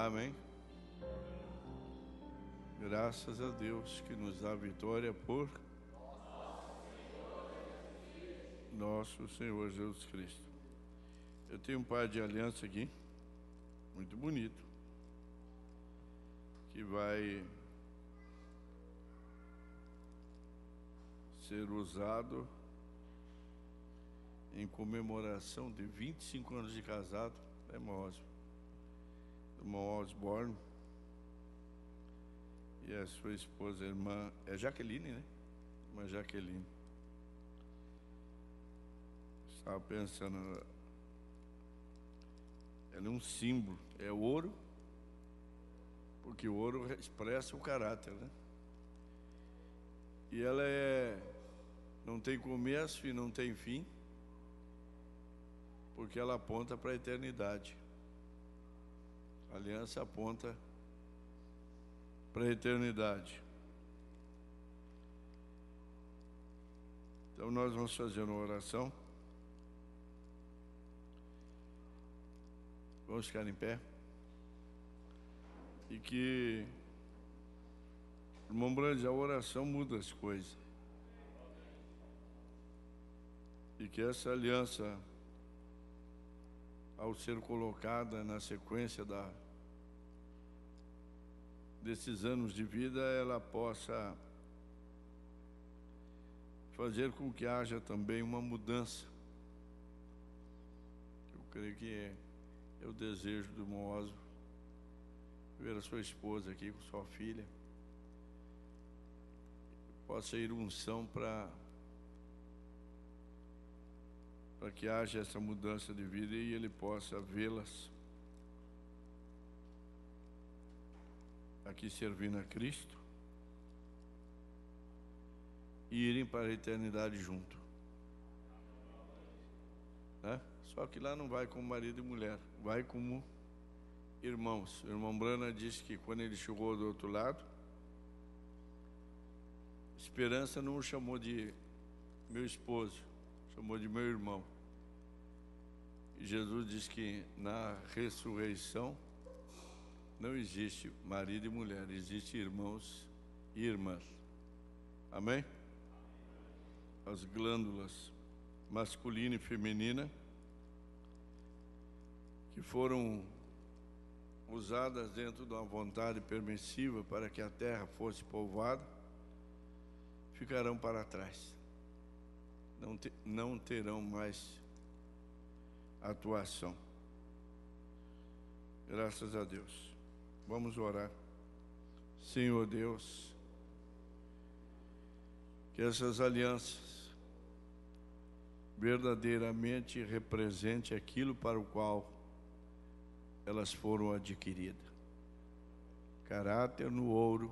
Amém. Graças a Deus que nos dá vitória por nosso Senhor Jesus Cristo. Eu tenho um par de aliança aqui, muito bonito, que vai ser usado em comemoração de 25 anos de casado, irmão Osborne, e a sua esposa, a irmã, é Jaqueline, né? Irmã Jaqueline. Estava pensando, ela é um símbolo, é ouro, porque o ouro expressa o caráter, né? E ela não tem começo e não tem fim, porque ela aponta para a eternidade. A aliança aponta para a eternidade. Então nós vamos fazer uma oração. Vamos ficar em pé. E que, irmão Brande, a oração muda as coisas. E que essa aliança, ao ser colocada na sequência desses anos de vida, ela possa fazer com que haja também uma mudança. Eu creio que é o desejo do irmão Osmo, ver a sua esposa aqui com sua filha, possa ir unção para que haja essa mudança de vida e ele possa vê-las aqui servindo a Cristo e irem para a eternidade junto, né? Só que lá não vai como marido e mulher, vai como irmãos. O irmão Brana disse que quando ele chegou do outro lado, Esperança não o chamou de meu esposo, chamou de meu irmão. E Jesus diz que na ressurreição não existe marido e mulher, existe irmãos e irmãs. Amém? As glândulas masculina e feminina que foram usadas dentro de uma vontade permissiva para que a terra fosse povoada, ficarão para trás. Não terão mais atuação. Graças a Deus. Vamos orar. Senhor Deus, que essas alianças verdadeiramente representem aquilo para o qual elas foram adquiridas. Caráter no ouro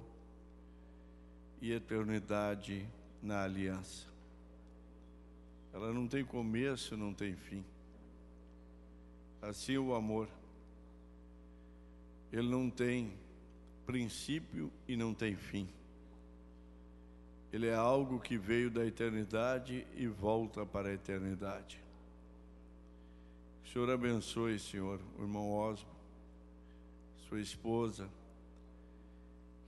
e eternidade na aliança. Ela não tem começo, não tem fim. Assim o amor, ele não tem princípio e não tem fim. Ele é algo que veio da eternidade e volta para a eternidade. O Senhor abençoe, Senhor, o irmão Osmo, sua esposa,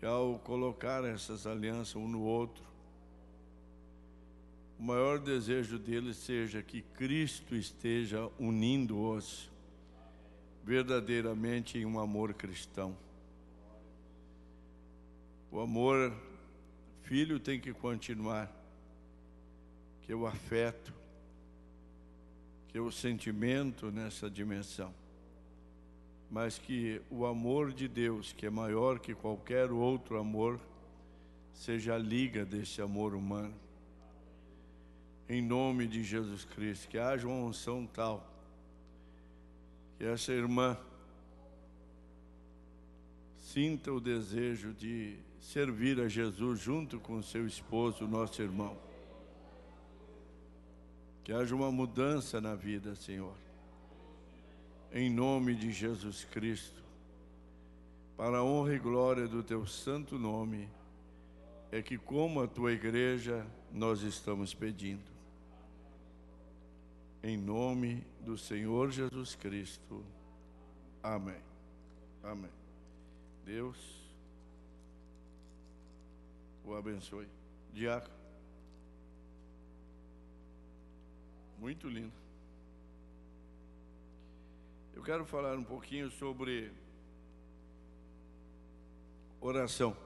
que ao colocar essas alianças um no outro, o maior desejo deles seja que Cristo esteja unindo-os verdadeiramente em um amor cristão. O amor filho tem que continuar, que é o afeto, que é o sentimento nessa dimensão, mas que o amor de Deus, que é maior que qualquer outro amor, seja a liga desse amor humano. Em nome de Jesus Cristo, que haja uma unção tal, que essa irmã sinta o desejo de servir a Jesus junto com seu esposo, nosso irmão. Que haja uma mudança na vida, Senhor. Em nome de Jesus Cristo, para a honra e glória do teu santo nome, é que como a tua igreja nós estamos pedindo. Em nome do Senhor Jesus Cristo. Amém. Amém. Deus o abençoe. Diácono. Muito lindo. Eu quero falar um pouquinho sobre oração.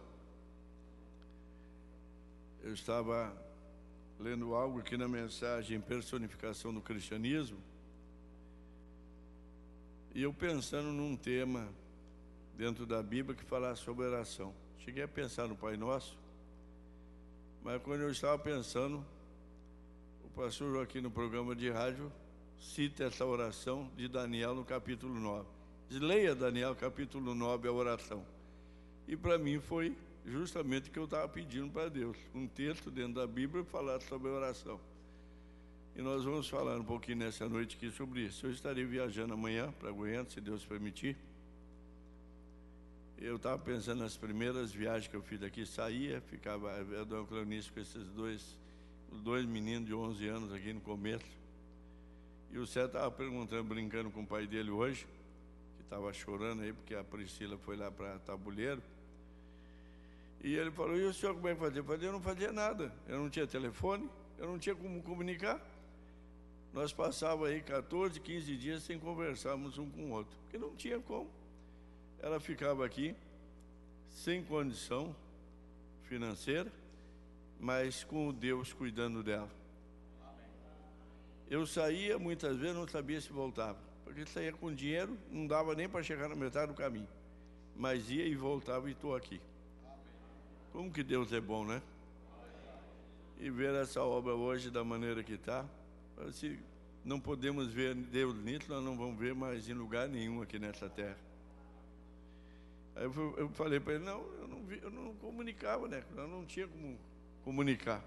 Eu estava lendo algo aqui na mensagem Personificação do Cristianismo, e eu pensando num tema dentro da Bíblia que falasse sobre oração. Cheguei a pensar no Pai Nosso, mas quando eu estava pensando, o pastor Joaquim, no programa de rádio, cita essa oração de Daniel no capítulo 9. Diz, leia Daniel capítulo 9, a oração. E para mim foi justamente o que eu estava pedindo para Deus, um texto dentro da Bíblia falar sobre a oração. E nós vamos falar um pouquinho nessa noite aqui sobre isso. Eu estarei viajando amanhã para Goiânia, se Deus permitir. Eu estava pensando nas primeiras viagens que eu fiz daqui, saía, ficava a dona Cleonice com esses dois meninos de 11 anos aqui no começo. E o Cé estava perguntando, brincando com o pai dele hoje, que estava chorando aí, porque a Priscila foi lá para Tabuleiro. E ele falou, e o senhor como é que fazia? Eu falei, eu não fazia nada, eu não tinha telefone, eu não tinha como comunicar. Nós passávamos aí 14, 15 dias sem conversarmos um com o outro, porque não tinha como. Ela ficava aqui, sem condição financeira, mas com o Deus cuidando dela. Eu saía, muitas vezes, não sabia se voltava, porque saía com dinheiro, não dava nem para chegar na metade do caminho, mas ia e voltava e estou aqui. Como que Deus é bom, né? E ver essa obra hoje da maneira que está, se não podemos ver Deus nisso, nós não vamos ver mais em lugar nenhum aqui nessa terra. Aí eu falei para ele, não, eu não comunicava, né? Eu não tinha como comunicar.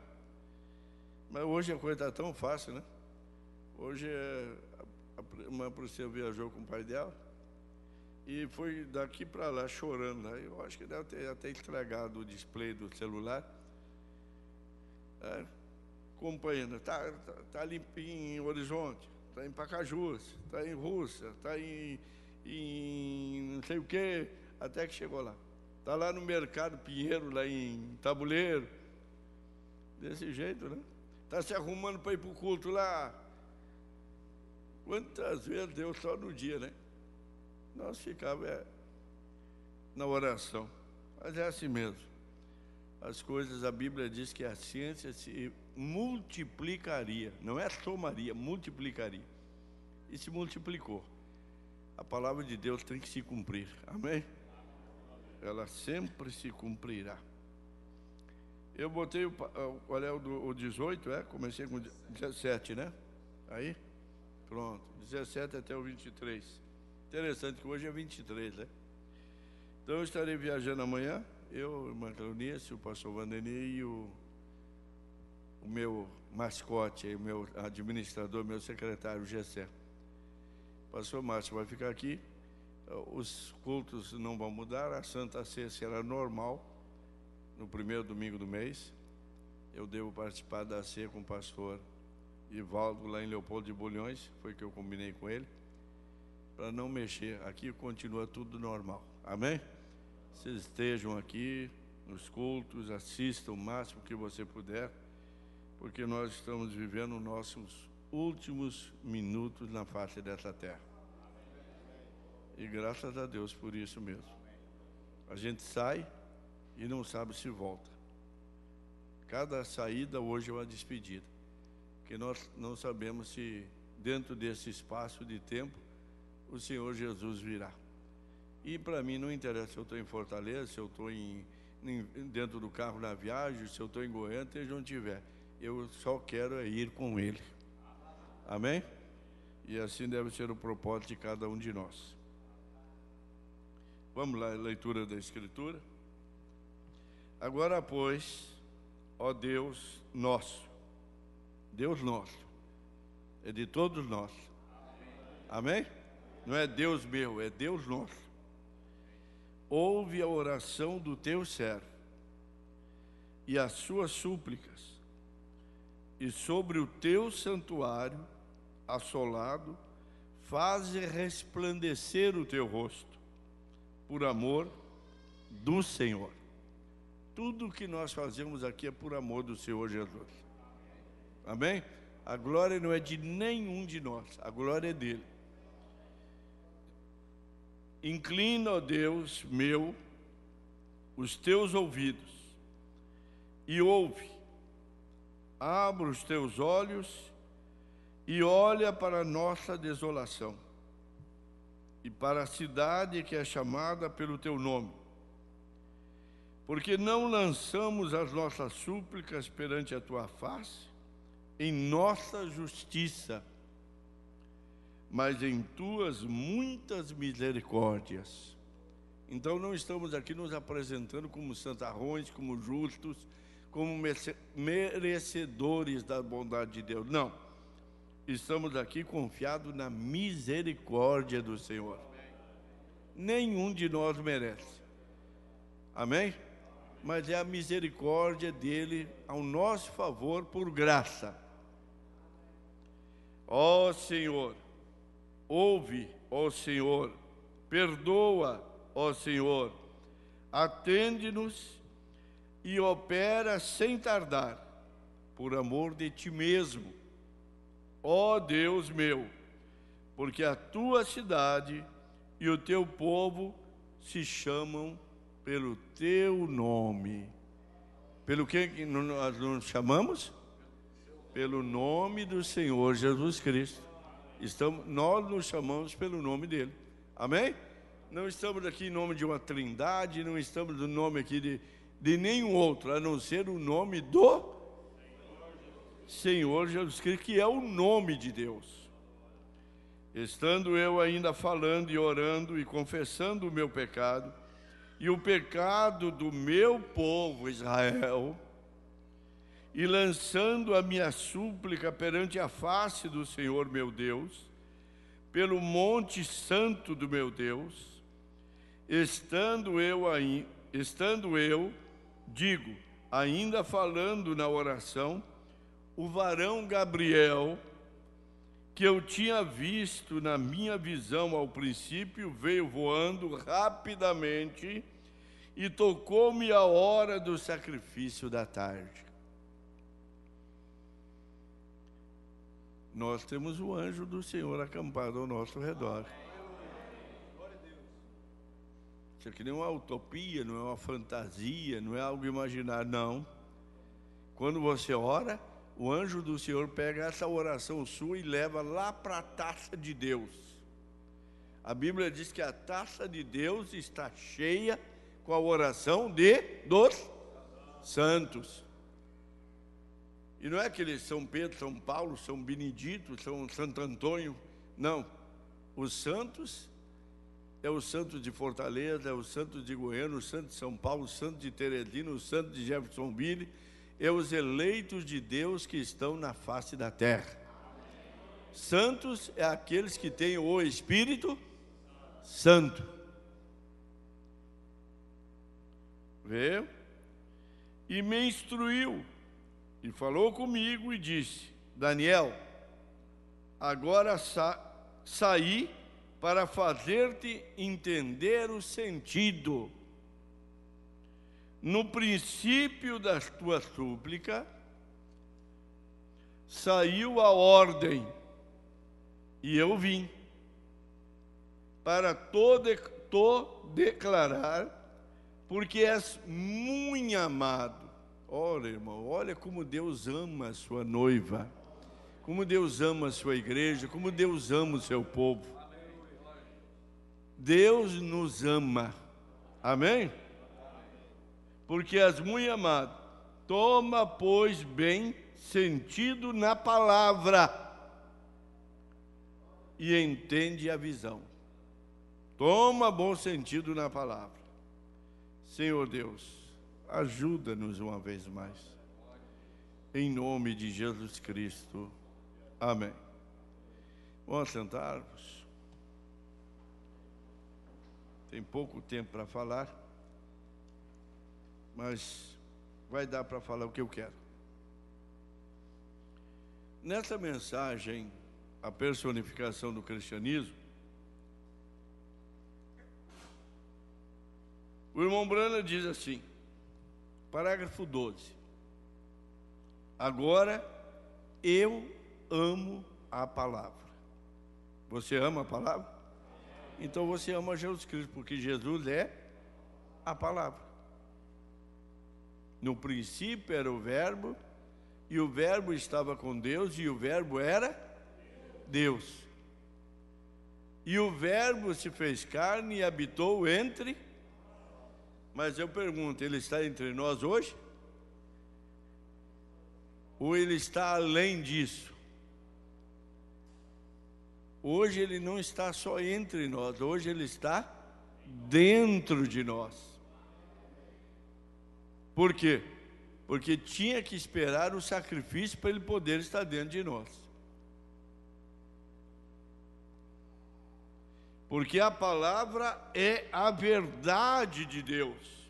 Mas hoje a coisa está tão fácil, né? Hoje uma Priscila viajou com o pai dela e foi daqui para lá chorando. Né? Eu acho que deve ter até estragado o display do celular. Acompanhando, tá ali em Horizonte, está em Pacajus, está em Rússia, está em não sei o quê, até que chegou lá. Está lá no Mercado Pinheiro, lá em Tabuleiro. Desse jeito, né? Está se arrumando para ir para o culto lá. Quantas vezes deu só no dia, né? Nós ficávamos na oração. Mas é assim mesmo. As coisas, a Bíblia diz que a ciência se multiplicaria. Não é somaria, multiplicaria. E se multiplicou. A palavra de Deus tem que se cumprir. Amém? Ela sempre se cumprirá. Eu botei qual é o 18, comecei com 17, né? Aí, pronto, 17 até o 23. Interessante que hoje é 23, né? Então eu estarei viajando amanhã, eu, a irmã Cleonice, o pastor Vandeni e o meu mascote, o meu administrador, meu secretário, Gessé. O pastor Márcio vai ficar aqui, os cultos não vão mudar, a Santa Ceia será normal, no primeiro domingo do mês. Eu devo participar da ceia com o pastor Ivaldo, lá em Leopoldo de Bulhões, foi que eu combinei com ele, para não mexer. Aqui continua tudo normal, amém? Vocês estejam aqui nos cultos, assistam o máximo que você puder, porque nós estamos vivendo nossos últimos minutos na face dessa terra. E graças a Deus por isso mesmo. A gente sai e não sabe se volta. Cada saída hoje é uma despedida, porque nós não sabemos se dentro desse espaço de tempo o Senhor Jesus virá. E para mim não interessa se eu estou em Fortaleza, se eu estou dentro do carro na viagem, se eu estou em Goiânia, seja onde estiver. Eu só quero ir com Ele. Amém? E assim deve ser o propósito de cada um de nós. Vamos lá, leitura da Escritura. Agora, pois, ó Deus nosso, é de todos nós. Amém? Não é Deus meu, é Deus nosso. Ouve a oração do teu servo e as suas súplicas, e sobre o teu santuário assolado, faze resplandecer o teu rosto, por amor do Senhor. Tudo que nós fazemos aqui é por amor do Senhor Jesus. Amém? A glória não é de nenhum de nós, a glória é dele. Inclina, ó Deus meu, os teus ouvidos e ouve. Abra os teus olhos e olha para a nossa desolação e para a cidade que é chamada pelo teu nome. Porque não lançamos as nossas súplicas perante a tua face em nossa justiça, mas em tuas muitas misericórdias. Então não estamos aqui nos apresentando como santarrões, como justos, como merecedores da bondade de Deus. Não. Estamos aqui confiados na misericórdia do Senhor. Nenhum de nós merece. Amém? Mas é a misericórdia dele ao nosso favor por graça. Ó Senhor, ouve, ó Senhor, perdoa, ó Senhor, atende-nos e opera sem tardar, por amor de ti mesmo, ó Deus meu, porque a tua cidade e o teu povo se chamam pelo teu nome. Pelo que nós nos chamamos? Pelo nome do Senhor Jesus Cristo. Nós nos chamamos pelo nome dele. Amém? Não estamos aqui em nome de uma trindade, não estamos no nome aqui de nenhum outro, a não ser o nome do Senhor Jesus Cristo, que é o nome de Deus. Estando eu ainda falando e orando e confessando o meu pecado e o pecado do meu povo Israel, e lançando a minha súplica perante a face do Senhor meu Deus, pelo monte santo do meu Deus, estando eu, digo, ainda falando na oração, o varão Gabriel, que eu tinha visto na minha visão ao princípio, veio voando rapidamente e tocou-me a hora do sacrifício da tarde. Nós temos o anjo do Senhor acampado ao nosso redor. Isso aqui não é uma utopia, não é uma fantasia, não é algo imaginário, não. Quando você ora, o anjo do Senhor pega essa oração sua e leva lá para a taça de Deus. A Bíblia diz que a taça de Deus está cheia com a oração dos santos. E não é aquele São Pedro, São Paulo, São Benedito, São Santo Antônio. Não. Os santos é o santo de Fortaleza, é o santo de Goiânia, o santo de São Paulo, o santo de Teresina, o santo de Jeffersonville. É os eleitos de Deus que estão na face da terra. Santos é aqueles que têm o Espírito Santo. Vê? E me instruiu. E falou comigo e disse: Daniel, agora saí para fazer-te entender o sentido. No princípio da tua súplica, saiu a ordem, e eu vim, para declarar, porque és muito amado. Olha, irmão, olha como Deus ama a sua noiva, como Deus ama a sua igreja, como Deus ama o seu povo. Deus nos ama, amém? Porque és muito amado. Toma, pois, bem sentido na palavra e entende a visão. Toma bom sentido na palavra. Senhor Deus, ajuda-nos uma vez mais. Em nome de Jesus Cristo. Amém. Vamos sentar-vos. Tem pouco tempo para falar, mas vai dar para falar o que eu quero. Nessa mensagem, a personificação do cristianismo, O irmão Branham diz assim, parágrafo 12. Agora, eu amo a palavra. Você ama a palavra? Então você ama Jesus Cristo, porque Jesus é a palavra. No princípio era o Verbo, e o Verbo estava com Deus, e o Verbo era Deus. E o Verbo se fez carne e habitou entre... Mas eu pergunto, ele está entre nós hoje? Ou ele está além disso? Hoje ele não está só entre nós, hoje ele está dentro de nós. Por quê? Porque tinha que esperar o sacrifício para ele poder estar dentro de nós. Porque a palavra é a verdade de Deus.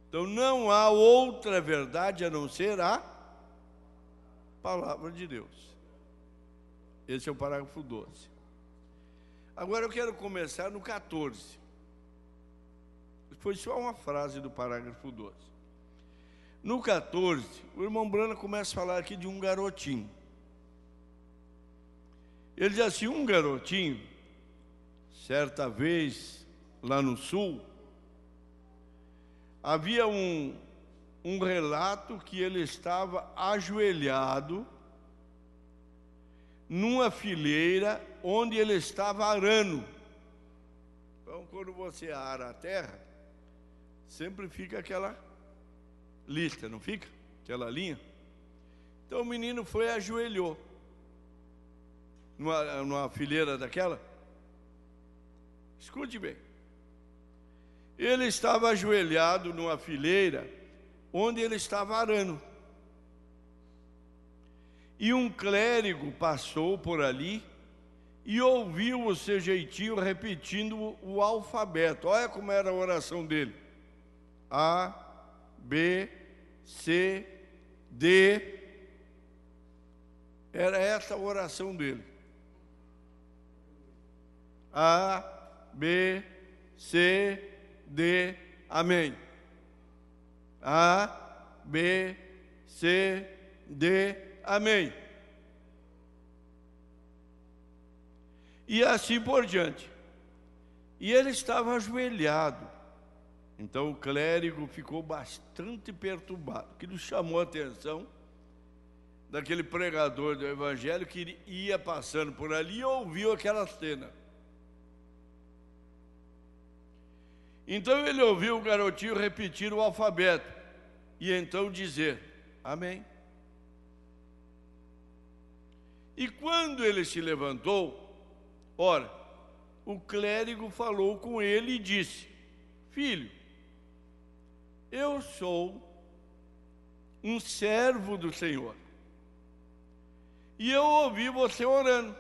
Então não há outra verdade a não ser a palavra de Deus. Esse é o parágrafo 12. Agora eu quero começar no 14. Foi só uma frase do parágrafo 12. No 14, o irmão Branham começa a falar aqui de um garotinho. Ele diz assim, um garotinho, certa vez, lá no sul, havia um relato que ele estava ajoelhado numa fileira onde ele estava arando. Então, quando você ara a terra, sempre fica aquela lista, não fica? Aquela linha. Então o menino foi e ajoelhou numa fileira daquela. Escute bem. Ele estava ajoelhado numa fileira onde ele estava arando. E um clérigo passou por ali e ouviu o seu jeitinho repetindo o alfabeto. Olha como era a oração dele. A, B, C, D. Era essa a oração dele. A, B, C, D, amém. A, B, C, D, amém. E assim por diante. E ele estava ajoelhado. Então o clérigo ficou bastante perturbado. Aquilo chamou a atenção daquele pregador do evangelho que ia passando por ali e ouviu aquela cena. Então ele ouviu o garotinho repetir o alfabeto e então dizer, amém. E quando ele se levantou, ora, o clérigo falou com ele e disse, filho, eu sou um servo do Senhor e eu ouvi você orando.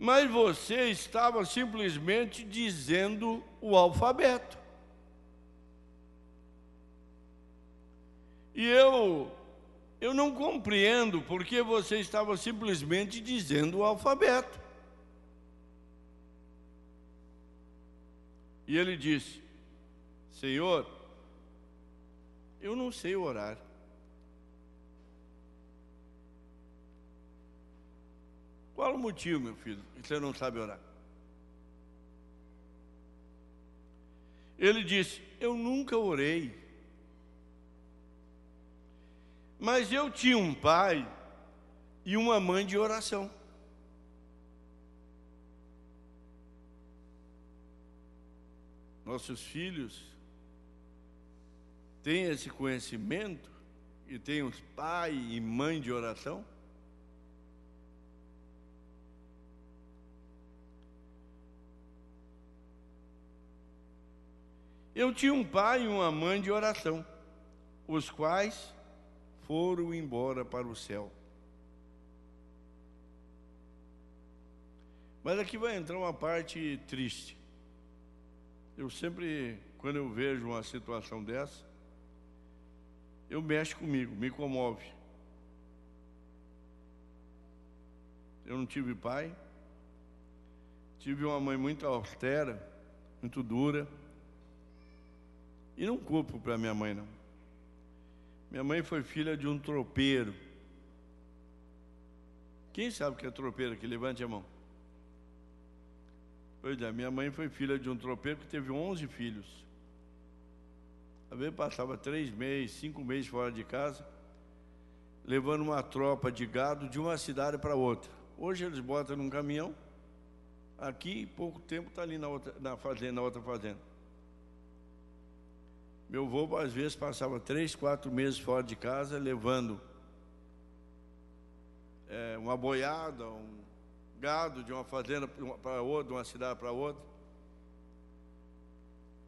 Mas você estava simplesmente dizendo o alfabeto. E eu não compreendo porque você estava simplesmente dizendo o alfabeto. E ele disse, Senhor, eu não sei orar. Qual o motivo, meu filho, que você não sabe orar? Ele disse, eu nunca orei. Mas eu tinha um pai e uma mãe de oração. Nossos filhos têm esse conhecimento e têm os pai e mãe de oração? Eu tinha um pai e uma mãe de oração, os quais foram embora para o céu. Mas aqui vai entrar uma parte triste. Eu sempre, quando eu vejo uma situação dessa, eu mexo comigo, me comove. Eu não tive pai, tive uma mãe muito austera, muito dura. E não culpo para minha mãe, não. Minha mãe foi filha de um tropeiro. Quem sabe o que é tropeiro aqui? Levante a mão. Pois é, minha mãe foi filha de um tropeiro que teve 11 filhos. Às vezes passava 3 meses, 5 meses fora de casa, levando uma tropa de gado de uma cidade para outra. Hoje eles botam num caminhão, aqui, em pouco tempo, está ali na outra fazenda. Meu avô, às vezes, passava 3, 4 meses fora de casa, levando uma boiada, um gado de uma fazenda para outra, de uma cidade para outra.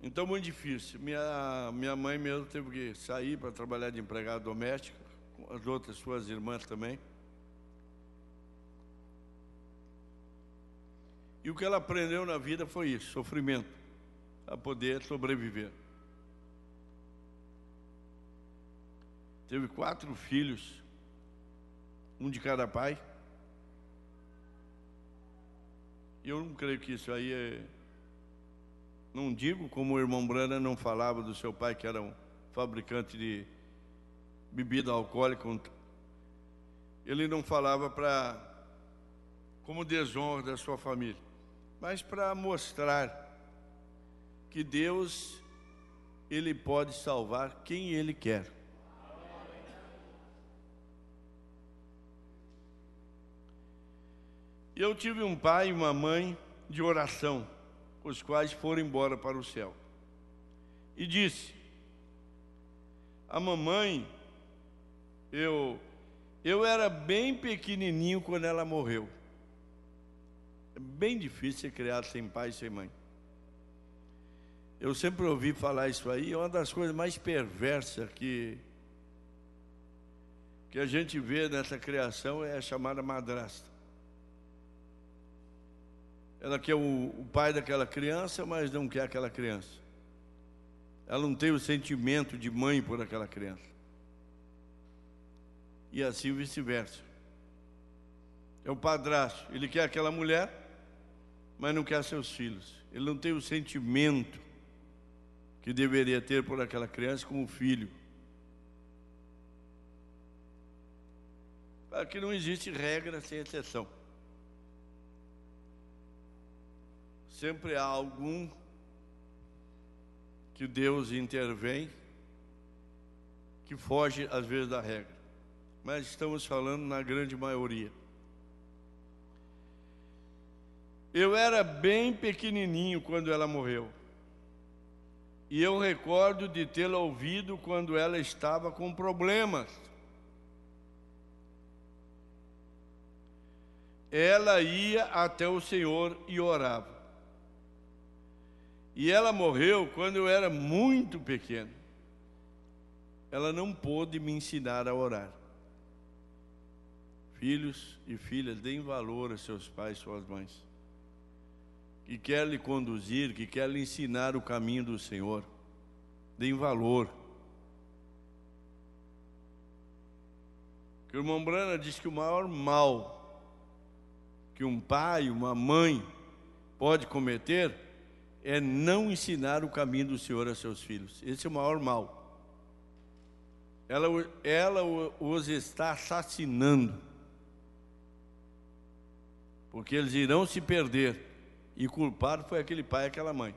Então, muito difícil. Minha mãe mesmo teve que sair para trabalhar de empregada doméstica, com as outras suas irmãs também. E o que ela aprendeu na vida foi isso, sofrimento, para poder sobreviver. Teve 4 filhos, um de cada pai. E eu não creio que isso aí é... Não digo como o irmão Brana não falava do seu pai, que era um fabricante de bebida alcoólica. Ele não falava como desonra da sua família, mas para mostrar que Deus, Ele pode salvar quem Ele quer. Eu tive um pai e uma mãe de oração, os quais foram embora para o céu. E disse: a mamãe, eu era bem pequenininho quando ela morreu. É bem difícil ser criado sem pai e sem mãe. Eu sempre ouvi falar isso aí, é uma das coisas mais perversas que a gente vê nessa criação, é a chamada madrasta. Ela quer o pai daquela criança, mas não quer aquela criança. Ela não tem o sentimento de mãe por aquela criança. E assim vice-versa. É o padrasto, ele quer aquela mulher, mas não quer seus filhos. Ele não tem o sentimento que deveria ter por aquela criança como filho. Aqui não existe regra sem exceção. Sempre há algum que Deus intervém, que foge às vezes da regra. Mas estamos falando na grande maioria. Eu era bem pequenininho quando ela morreu. E eu recordo de tê-la ouvido quando ela estava com problemas. Ela ia até o Senhor e orava. E ela morreu quando eu era muito pequeno. Ela não pôde me ensinar a orar. Filhos e filhas, deem valor a seus pais e suas mães, que quer lhe conduzir, que quer lhe ensinar o caminho do Senhor. Deem valor. Que o irmão Brana diz que o maior mal que um pai, uma mãe pode cometer é não ensinar o caminho do Senhor a seus filhos. Esse é o maior mal. Ela os está assassinando, porque eles irão se perder, e culpado foi aquele pai e aquela mãe.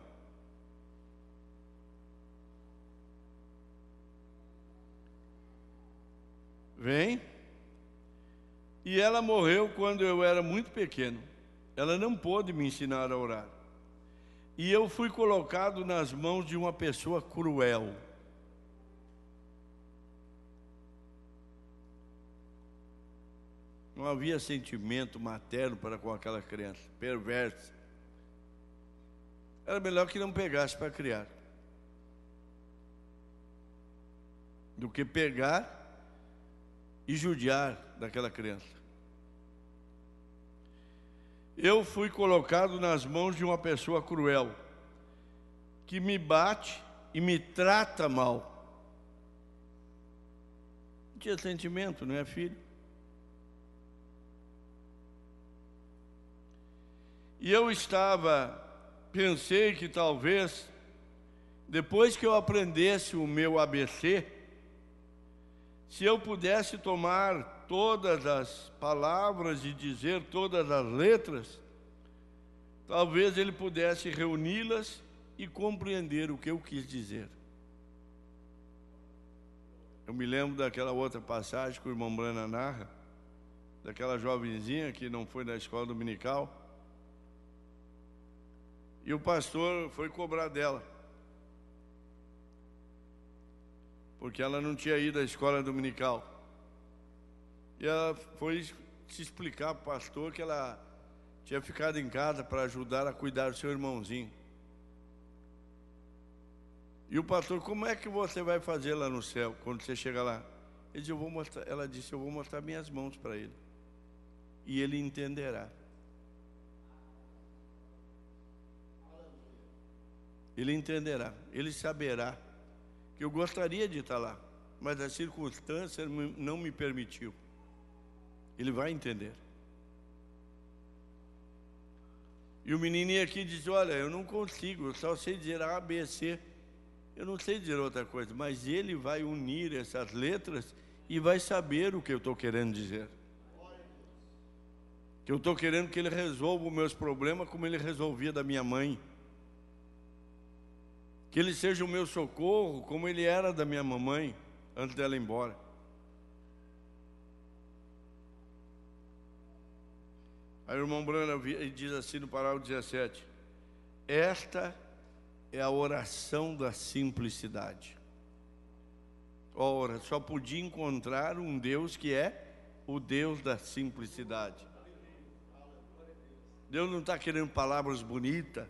Vem. E ela morreu quando eu era muito pequeno. Ela não pôde me ensinar a orar. E eu fui colocado nas mãos de uma pessoa cruel. Não havia sentimento materno para com aquela criança, perversa. Era melhor que não pegasse para criar, do que pegar e judiar daquela criança. Eu fui colocado nas mãos de uma pessoa cruel, que me bate e me trata mal. Não tinha sentimento, não é, filho? E eu pensei que talvez, depois que eu aprendesse o meu ABC, se eu pudesse tomar todas as palavras e dizer todas as letras, talvez ele pudesse reuni-las e compreender o que eu quis dizer. Eu me lembro daquela outra passagem que o irmão Brana narra, daquela jovenzinha que não foi na escola dominical, e o pastor foi cobrar dela, porque ela não tinha ido à escola dominical. E ela foi se explicar para o pastor que ela tinha ficado em casa para ajudar a cuidar do seu irmãozinho. E o pastor: como é que você vai fazer lá no céu, quando você chegar lá? Ele disse: ela disse: eu vou mostrar minhas mãos para ele, e ele entenderá. Ele entenderá, ele saberá que eu gostaria de estar lá, mas a circunstância não me permitiu. Ele vai entender. E o menininho aqui diz: olha, eu não consigo, eu só sei dizer A, B, C, eu não sei dizer outra coisa, mas ele vai unir essas letras e vai saber o que eu estou querendo dizer. Que eu estou querendo que ele resolva os meus problemas como ele resolvia da minha mãe. Que ele seja o meu socorro como ele era da minha mamãe antes dela ir embora. Aí o irmão Brana diz assim no parágrafo 17: esta é a oração da simplicidade. Ora, só podia encontrar um Deus que é o Deus da simplicidade. Deus não está querendo palavras bonitas.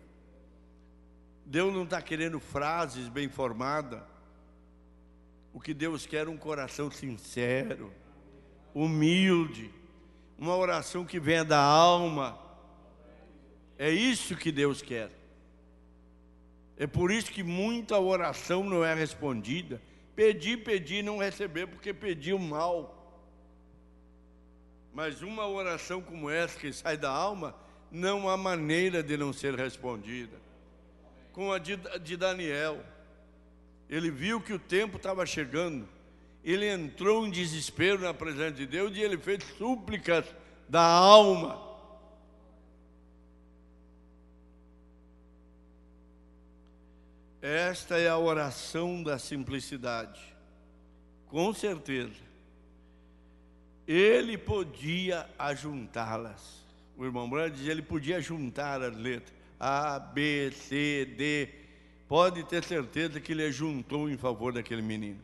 Deus não está querendo frases bem formadas. O que Deus quer é um coração sincero, humilde, uma oração que venha da alma. É isso que Deus quer. É por isso que muita oração não é respondida. Pedir e não receber, porque pediu mal. Mas uma oração como essa, que sai da alma, não há maneira de não ser respondida. Como a de Daniel, ele viu que o tempo estava chegando, ele entrou em desespero na presença de Deus e ele fez súplicas da alma. Esta é a oração da simplicidade. Com certeza, ele podia ajuntá-las. O irmão Brana diz: ele podia juntar as letras A, B, C, D. Pode ter certeza que ele ajuntou em favor daquele menino.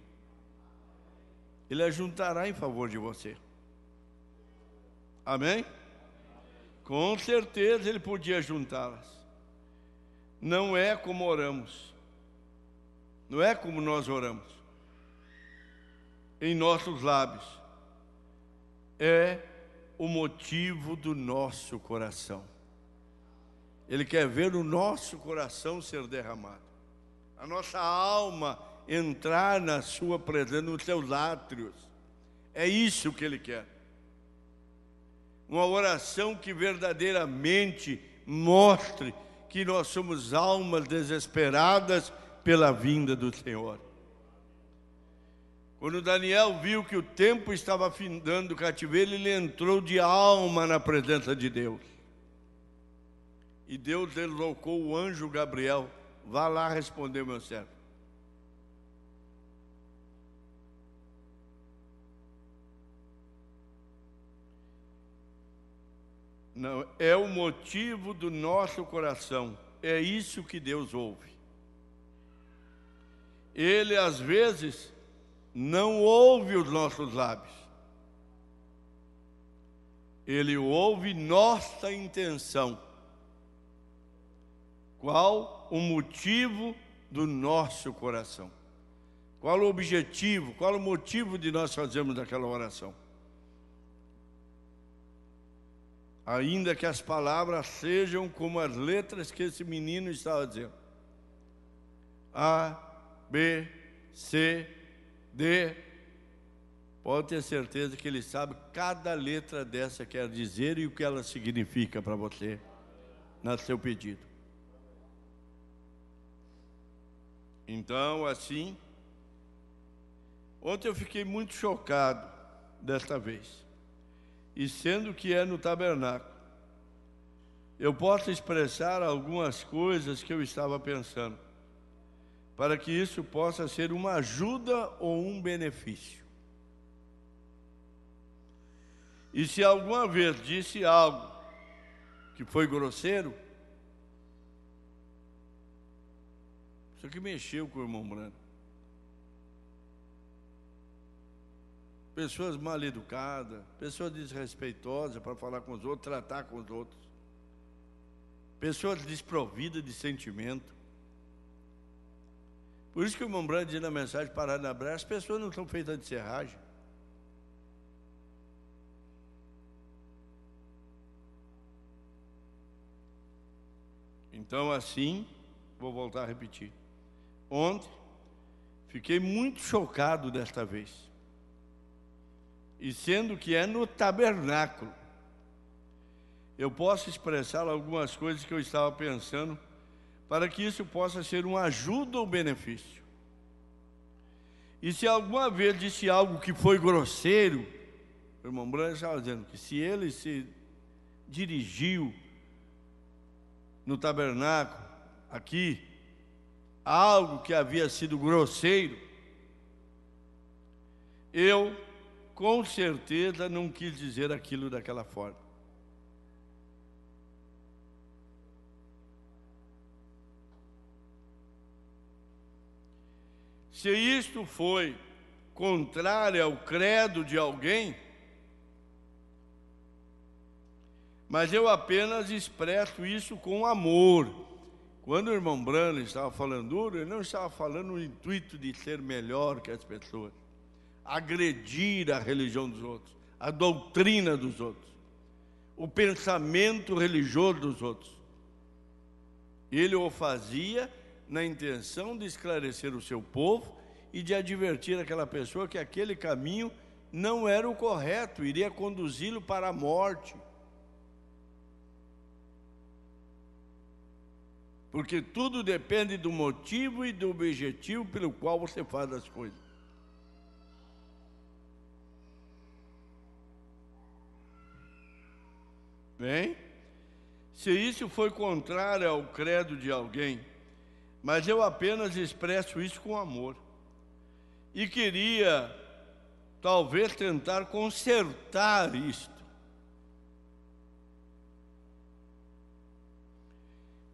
Ele ajuntará em favor de você. Amém? Com certeza ele podia juntá-las. Não é como oramos. Não é como nós oramos em nossos lábios. É o motivo do nosso coração. Ele quer ver o nosso coração ser derramado, a nossa alma entrar na sua presença, nos seus átrios. É isso que ele quer. Uma oração que verdadeiramente mostre que nós somos almas desesperadas pela vinda do Senhor. Quando Daniel viu que o tempo estava findando do cativeiro, ele entrou de alma na presença de Deus. E Deus colocou o anjo Gabriel: vá lá responder, meu servo. Não, é o motivo do nosso coração. É isso que Deus ouve. Ele, às vezes, não ouve os nossos lábios. Ele ouve nossa intenção. Qual o motivo do nosso coração? Qual o objetivo? Qual o motivo de nós fazermos aquela oração? Ainda que as palavras sejam como as letras que esse menino estava dizendo: A, B, C, D. Pode ter certeza que ele sabe cada letra dessa quer dizer e o que ela significa para você. no seu pedido. Então, assim, ontem eu fiquei muito chocado desta vez. E sendo que é no tabernáculo, eu posso expressar algumas coisas que eu estava pensando, para que isso possa ser uma ajuda ou um benefício. E se alguma vez disse algo que foi grosseiro, isso aqui mexeu com o irmão Brando. Pessoas mal educadas, pessoas desrespeitosas para falar com os outros, tratar com os outros. Pessoas desprovidas de sentimento. Por isso que o irmão Brando diz na mensagem Parada na Brecha, as pessoas não são feitas de serragem. Então, assim, vou voltar a repetir. Ontem, fiquei muito chocado desta vez. E sendo que é no tabernáculo, eu posso expressar algumas coisas que eu estava pensando, para que isso possa ser uma ajuda ou benefício. E se alguma vez disse algo que foi grosseiro, o irmão Branco estava dizendo que se ele se dirigiu no tabernáculo, aqui, algo que havia sido grosseiro, eu, com certeza, não quis dizer aquilo daquela forma. Se isto foi contrário ao credo de alguém, mas eu apenas expresso isso com amor. Quando o irmão Brano estava falando duro, ele não estava falando no intuito de ser melhor que as pessoas, agredir a religião dos outros, a doutrina dos outros, o pensamento religioso dos outros. Ele o fazia na intenção de esclarecer o seu povo e de advertir aquela pessoa que aquele caminho não era o correto, iria conduzi-lo para a morte. Porque tudo depende do motivo e do objetivo pelo qual você faz as coisas. Bem, se isso foi contrário ao credo de alguém, mas eu apenas expresso isso com amor. E queria, talvez, tentar consertar isto.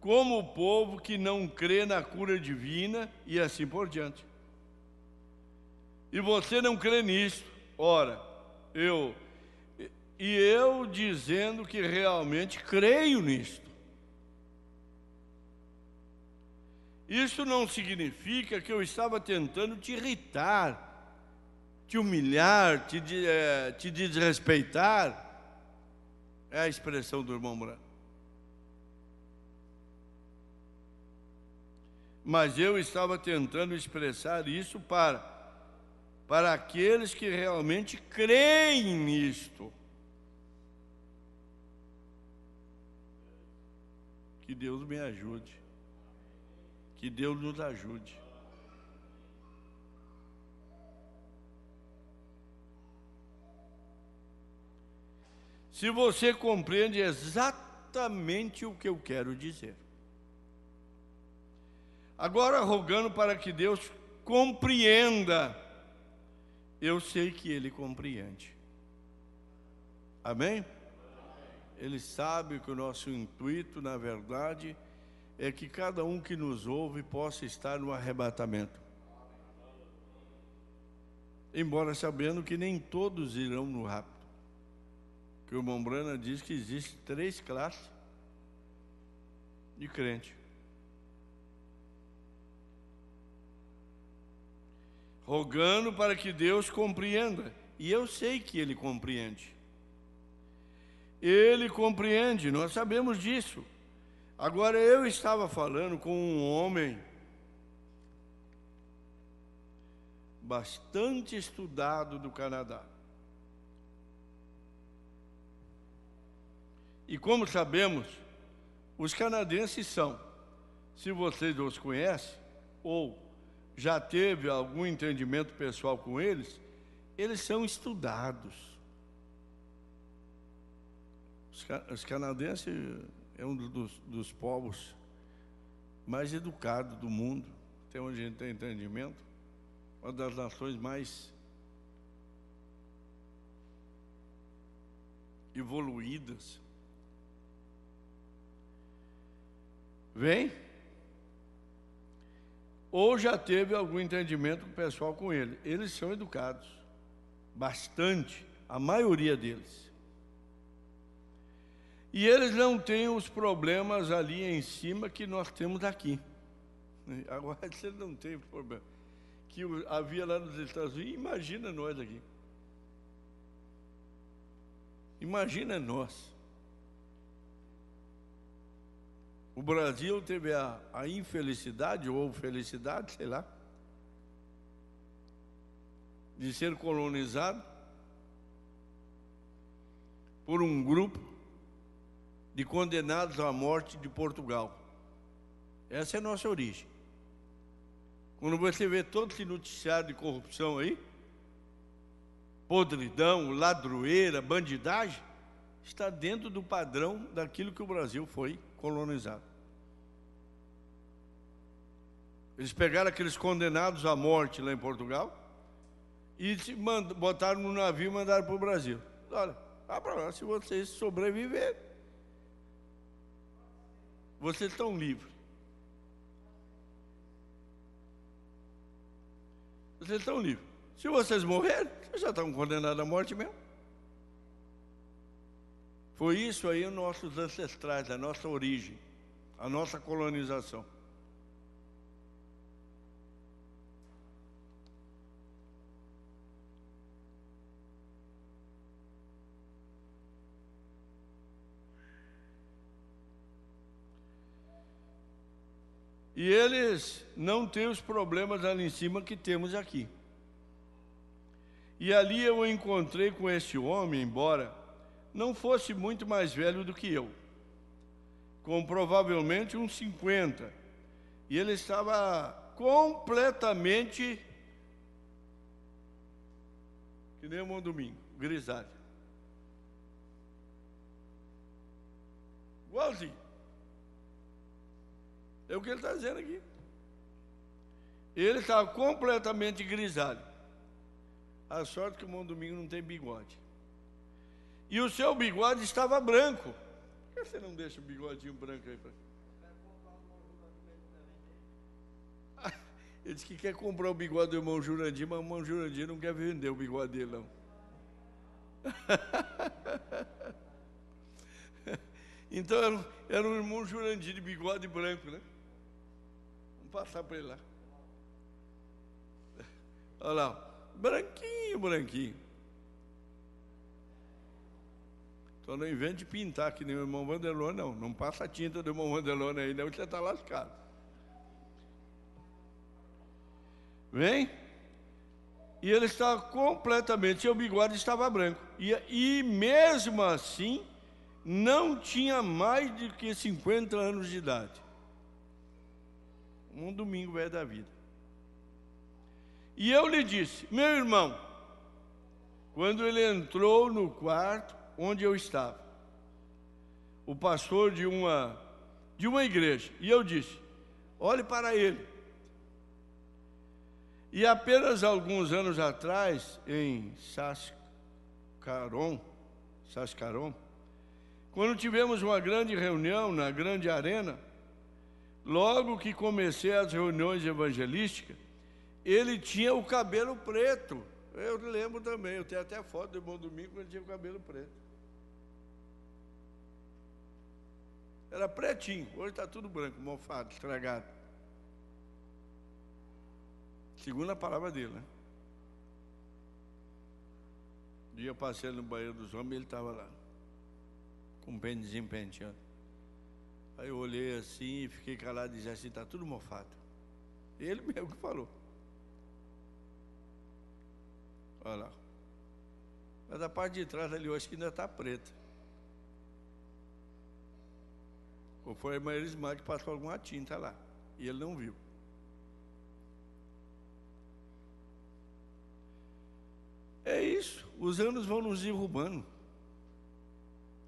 Como o povo que não crê na cura divina e assim por diante. E você não crê nisso. Ora, eu dizendo que realmente creio nisto. Isso não significa que eu estava tentando te irritar, te humilhar, te desrespeitar. É a expressão do irmão Branco. Mas eu estava tentando expressar isso para aqueles que realmente creem nisto. Que Deus me ajude. Que Deus nos ajude. Se você compreende exatamente o que eu quero dizer. Agora, rogando para que Deus compreenda, eu sei que Ele compreende. Amém? Ele sabe que o nosso intuito, na verdade, é que cada um que nos ouve possa estar no arrebatamento. Embora sabendo que nem todos irão no rapto. Que o irmão Brana diz que existem 3 classes de crente. Rogando para que Deus compreenda. E eu sei que Ele compreende. Ele compreende, nós sabemos disso. Agora, eu estava falando com um homem bastante estudado do Canadá. E como sabemos, Os canadenses são, se vocês os conhecem, ou já teve algum entendimento pessoal com eles, eles são estudados. Os canadenses é um dos povos mais educados do mundo, até onde a gente tem entendimento, uma das nações mais evoluídas. Vem? Ou já teve algum entendimento pessoal com ele. Eles são educados, bastante, a maioria deles. E eles não têm os problemas ali em cima que nós temos aqui. Agora, você não tem problema. Que havia lá nos Estados Unidos, imagina nós aqui. Imagina nós. O Brasil teve a infelicidade, ou felicidade, sei lá, de ser colonizado por um grupo de condenados à morte de Portugal. Essa é a nossa origem. Quando você vê todo esse noticiário de corrupção aí, podridão, ladroeira, bandidagem, está dentro do padrão daquilo que o Brasil foi colonizado. Eles pegaram aqueles condenados à morte lá em Portugal e botaram no navio e mandaram para o Brasil. Olha, vá para lá, se vocês sobreviverem, vocês estão livres. Vocês estão livres. Se vocês morrerem, vocês já estão condenados à morte mesmo. Foi isso aí os nossos ancestrais, a nossa origem, a nossa colonização. E eles não têm os problemas ali em cima que temos aqui. E ali eu encontrei com esse homem, embora não fosse muito mais velho do que eu, com provavelmente uns 50. E ele estava completamente, que nem um domingo, grisalho. Igualzinho. É o que ele está dizendo aqui. Ele estava completamente grisalho. A sorte que o Mão Domingo não tem bigode. E o seu bigode estava branco. Por que você não deixa o bigodinho branco aí? Ele disse que quer comprar o bigode do irmão Jurandir, mas o irmão Jurandir não quer vender o bigode dele, não. Então era um irmão Jurandir de bigode branco, né? Vamos passar para ele lá. Olha lá, branquinho, branquinho. Só não invente de pintar que nem o irmão Vanderlone, não. Não passa a tinta do irmão Vanderlone aí, não, você está lascado. Vem? E ele estava completamente, seu bigode estava branco. E mesmo assim, não tinha mais do que 50 anos de idade. Um domingo velho da vida. E eu lhe disse, meu irmão, quando ele entrou no quarto onde eu estava, o pastor de uma igreja, e eu disse, olhe para ele. E apenas alguns anos atrás, em Sascaron, quando tivemos uma grande reunião na grande arena, logo que comecei as reuniões evangelísticas, ele tinha o cabelo preto. Eu lembro também, eu tenho até foto do irmão Domingo quando ele tinha o cabelo preto. Era pretinho, hoje está tudo branco, mofado, estragado. Segundo a palavra dele, né? Um dia eu passei no banheiro dos homens e ele estava lá, com um pentezinho penteando. Aí eu olhei assim e fiquei calado e disse assim, está tudo mofado. Ele mesmo que falou. Olha lá. Mas a parte de trás ali, eu acho que ainda está preta. Ou foi a irmã Elismar que passou alguma tinta lá. E ele não viu. É isso. Os anos vão nos derrubando.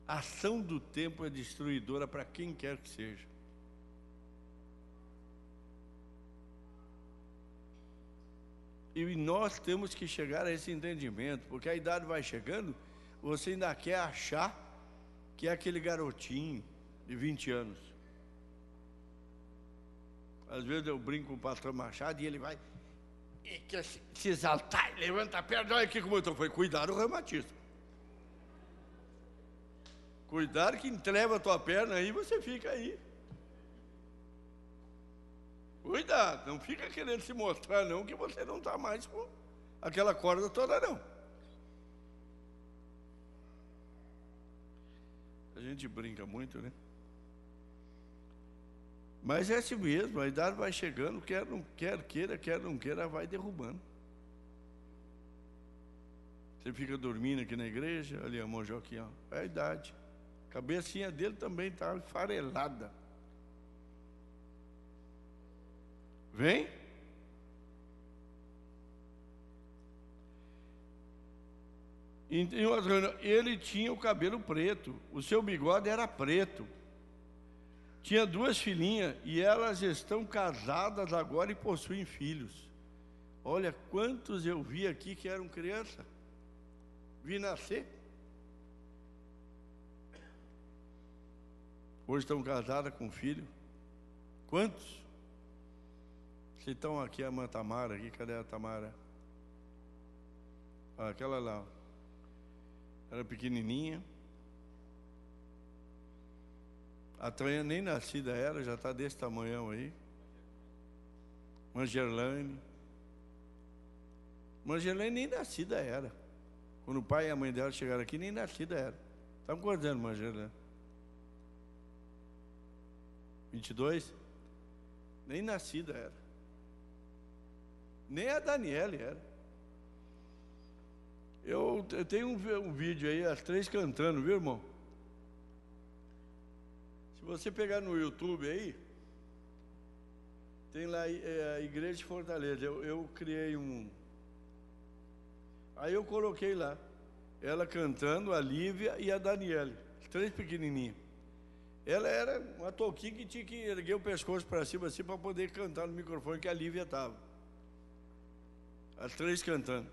A ação do tempo é destruidora para quem quer que seja. E nós temos que chegar a esse entendimento, porque a idade vai chegando, você ainda quer achar que é aquele garotinho de 20 anos. Às vezes eu brinco com o pastor Machado e ele vai e quer se exaltar, levanta a perna, olha aqui como eu estou. Foi cuidar do reumatismo. Cuidado que entreva a tua perna aí, você fica aí. Cuidado, não fica querendo se mostrar não, que você não está mais com aquela corda toda não. A gente brinca muito, né? Mas é assim mesmo, a idade vai chegando, quer não queira, vai derrubando. Você fica dormindo aqui na igreja, ali, irmão Joaquim, ó, é a idade. A cabecinha dele também está esfarelada. Vem? Ele tinha o cabelo preto, o seu bigode era preto. Tinha 2 filhinhas e elas estão casadas agora e possuem filhos. Olha quantos eu vi aqui que eram crianças. Vi nascer. Hoje estão casadas com filho. Quantos? Se estão aqui, a irmã Tamara, aqui, cadê a Tamara? Ah, aquela lá. Era pequenininha. A Tonha nem nascida era, já está desse tamanhão aí. Mangerlane. Mangerlane nem nascida era. Quando o pai e a mãe dela chegaram aqui, nem nascida era. Está com quantos anos, Mangerlane? 22? Nem nascida era. Nem a Daniele era. Eu tenho um vídeo aí, as 3 cantando, viu, irmão? Se você pegar no YouTube aí, tem lá a Igreja de Fortaleza. Eu criei um... Aí eu coloquei lá, ela cantando, a Lívia e a Daniele, as 3 pequenininhas. Ela era uma touquinha que tinha que erguer o pescoço para cima assim para poder cantar no microfone que a Lívia estava. As 3 cantando.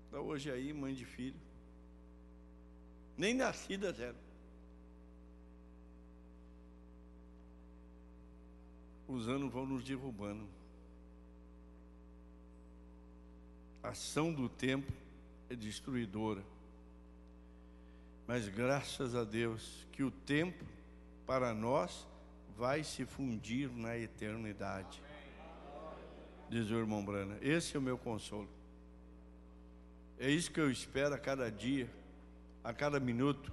Está hoje aí, mãe de filho. Nem nascidas eram. Os anos vão nos derrubando. A ação do tempo é destruidora. Mas graças a Deus que o tempo para nós vai se fundir na eternidade. Diz o irmão Brana, esse é o meu consolo. É isso que eu espero a cada dia, a cada minuto.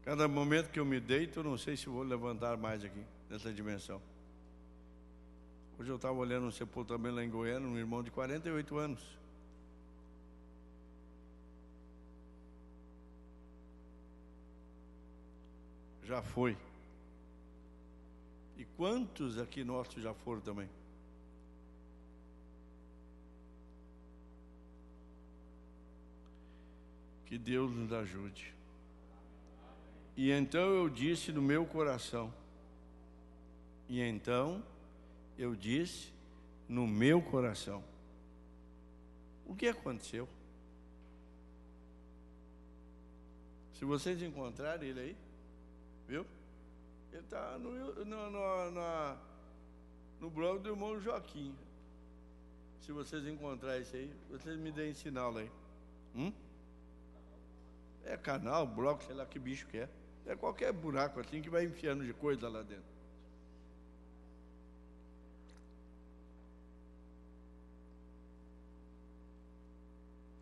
Cada momento que eu me deito, eu não sei se vou levantar mais aqui, nessa dimensão. Hoje eu estava olhando um sepultamento lá em Goiânia, um irmão de 48 anos. Já foi. E quantos aqui nossos já foram também? Que Deus nos ajude. E então eu disse no meu coração. E então eu disse no meu coração. O que aconteceu? Se vocês encontrarem ele aí, viu? Ele está no blog do irmão Joaquim. Se vocês encontrarem isso aí, vocês me deem sinal aí. É canal, bloco, sei lá que bicho que é. É qualquer buraco assim que vai enfiando de coisa lá dentro.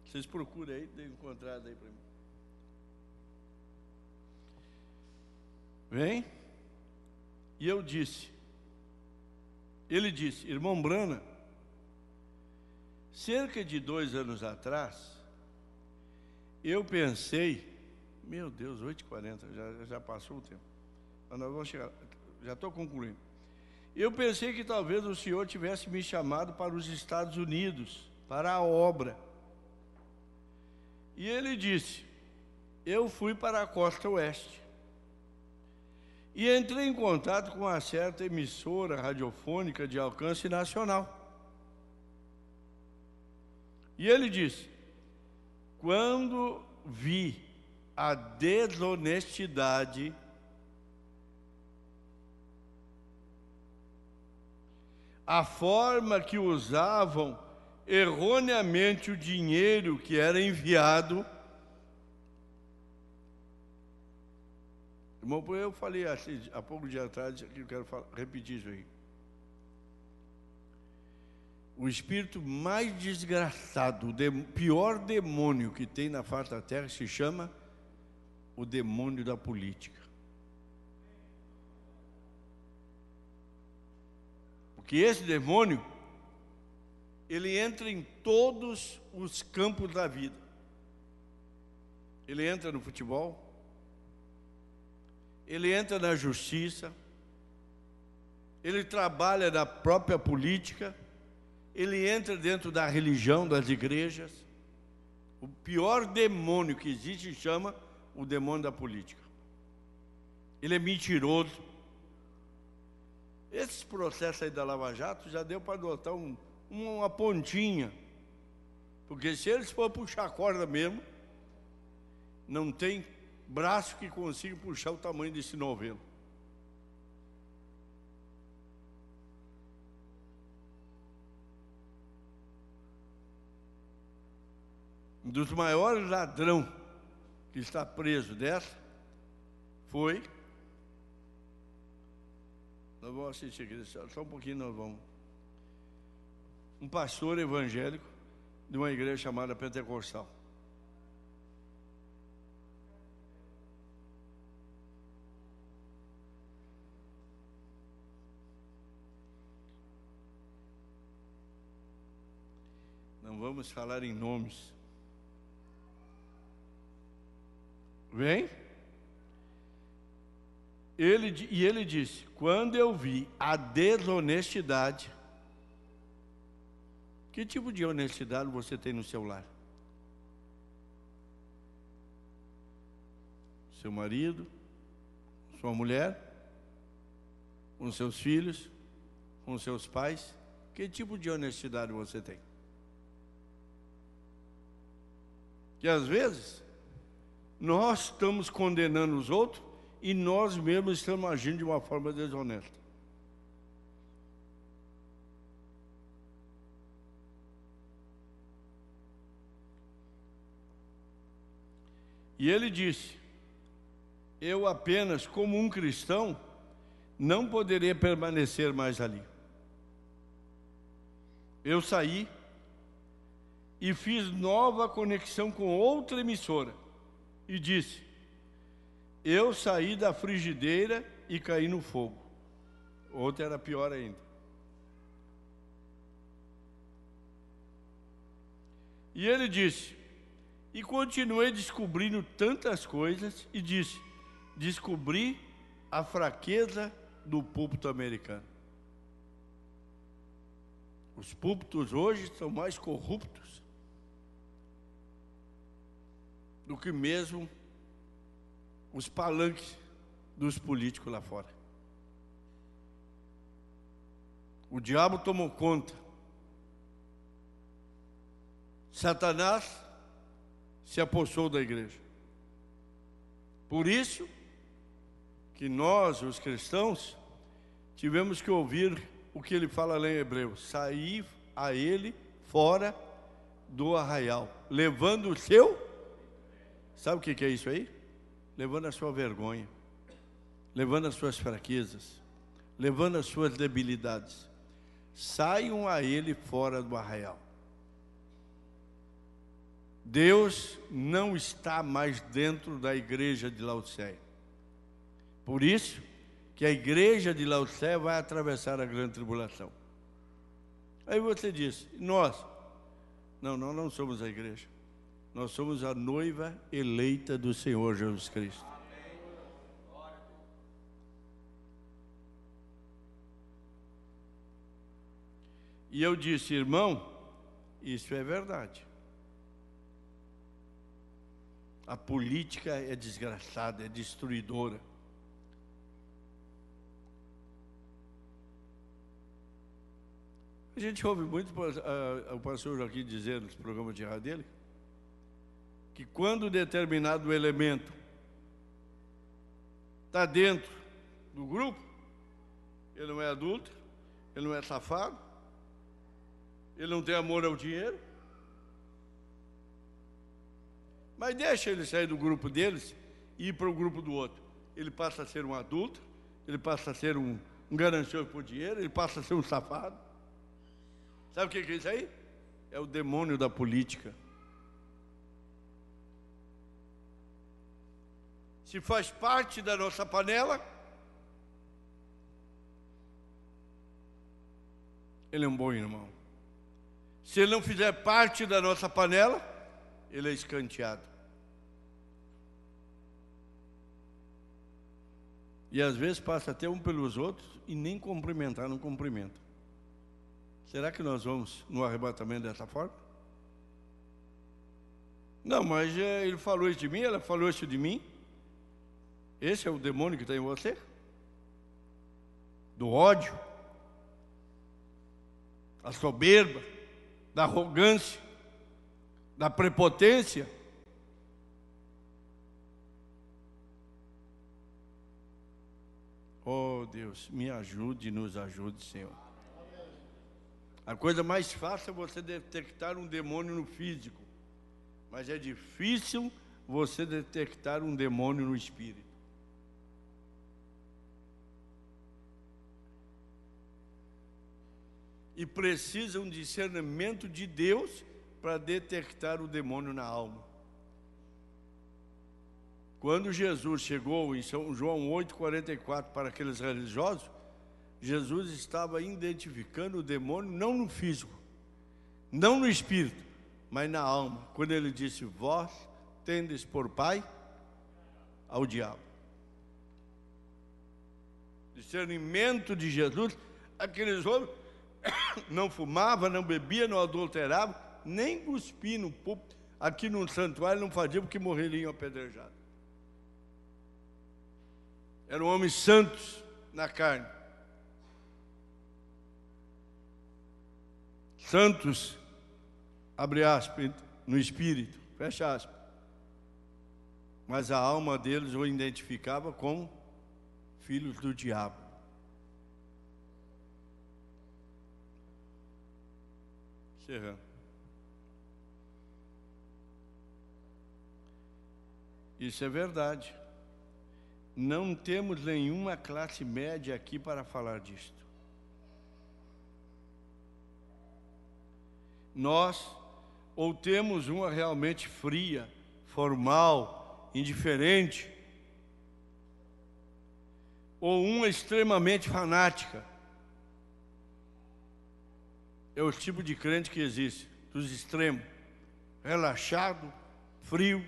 Vocês procurem aí, dêem encontrado aí para mim. Vem. E eu disse. Ele disse, irmão Brana, cerca de 2 anos atrás, eu pensei, meu Deus, 8h40, já passou o tempo. Nós vamos chegar, já estou concluindo. Eu pensei que talvez o Senhor tivesse me chamado para os Estados Unidos, para a obra. E ele disse: eu fui para a costa oeste. E entrei em contato com uma certa emissora radiofônica de alcance nacional. E ele disse: quando vi a desonestidade, a forma que usavam erroneamente o dinheiro que era enviado. Irmão, eu falei assim, há pouco dia atrás, que eu quero repetir isso aí. O espírito mais desgraçado, o pior demônio que tem na face da terra se chama o demônio da política. Porque esse demônio, ele entra em todos os campos da vida. Ele entra no futebol, ele entra na justiça, ele trabalha na própria política, ele entra dentro da religião, das igrejas. O pior demônio que existe se chama o demônio da política. Ele é mentiroso. Esses processos aí da Lava Jato já deu para adotar uma pontinha. Porque se eles for puxar a corda mesmo, não tem braço que consiga puxar o tamanho desse novelo. Um dos maiores ladrões que está preso dessa foi... Nós vamos assistir aqui, só um pouquinho nós vamos. Um pastor evangélico de uma igreja chamada Pentecostal. Não vamos falar em nomes. Vem? Ele disse: quando eu vi a desonestidade. Que tipo de honestidade você tem no seu lar? Seu marido, sua mulher, com seus filhos, com seus pais? Que tipo de honestidade você tem? Que às vezes nós estamos condenando os outros e nós mesmos estamos agindo de uma forma desonesta. E ele disse: eu apenas, como um cristão, não poderia permanecer mais ali. Eu saí e fiz nova conexão com outra emissora e disse: eu saí da frigideira e caí no fogo. Outra era pior ainda. E ele disse: e continuei descobrindo tantas coisas e disse: descobri a fraqueza do púlpito americano. Os púlpitos hoje são mais corruptos do que mesmo os palanques dos políticos lá fora. O diabo tomou conta. Satanás se apossou da igreja. Por isso que nós, os cristãos, tivemos que ouvir o que ele fala lá em Hebreus: sair a ele fora do arraial, levando o seu... Sabe o que é isso aí? Levando a sua vergonha, levando as suas fraquezas, levando as suas debilidades. Saiam a ele fora do arraial. Deus não está mais dentro da igreja de Laodiceia. Por isso que a igreja de Laodiceia vai atravessar a grande tribulação. Aí você diz: nós não somos a igreja. Nós somos a noiva eleita do Senhor Jesus Cristo. E eu disse: irmão, isso é verdade. A política é desgraçada, é destruidora. A gente ouve muito o pastor Joaquim dizer nos programas de rádio dele que quando determinado elemento está dentro do grupo, ele não é adulto, ele não é safado, ele não tem amor ao dinheiro, mas deixa ele sair do grupo deles e ir para o grupo do outro. Ele passa a ser um adulto, ele passa a ser um ganancioso por dinheiro, ele passa a ser um safado. Sabe o que é isso aí? É o demônio da política. Se faz parte da nossa panela, ele é um bom irmão. Se ele não fizer parte da nossa panela, ele é escanteado. E às vezes passa até um pelos outros e nem cumprimentar, não cumprimenta. Será que nós vamos no arrebatamento dessa forma? Não, mas ele falou isso de mim, ela falou isso de mim. Esse é o demônio que está em você? Do ódio, da soberba, da arrogância, da prepotência. Oh Deus, me ajude e nos ajude, Senhor. A coisa mais fácil é você detectar um demônio no físico, mas é difícil você detectar um demônio no espírito. E precisa um discernimento de Deus para detectar o demônio na alma. Quando Jesus chegou em São João 8,44 para aqueles religiosos, Jesus estava identificando o demônio não no físico, não no espírito, mas na alma. Quando ele disse: vós tendes por pai ao diabo. Discernimento de Jesus. Aqueles homens não fumavam, não bebiam, não adulteravam, nem cuspiam no púlpito. Aqui no santuário não faziam porque morreriam apedrejados. Eram homens santos na carne. Santos, abre aspas, no espírito, fecha aspas. Mas a alma deles o identificava como filhos do diabo. Encerrando. Isso é verdade. Não temos nenhuma classe média aqui para falar disto. Nós ou temos uma realmente fria, formal, indiferente, ou uma extremamente fanática. É o tipo de crente que existe, dos extremos, relaxado, frio,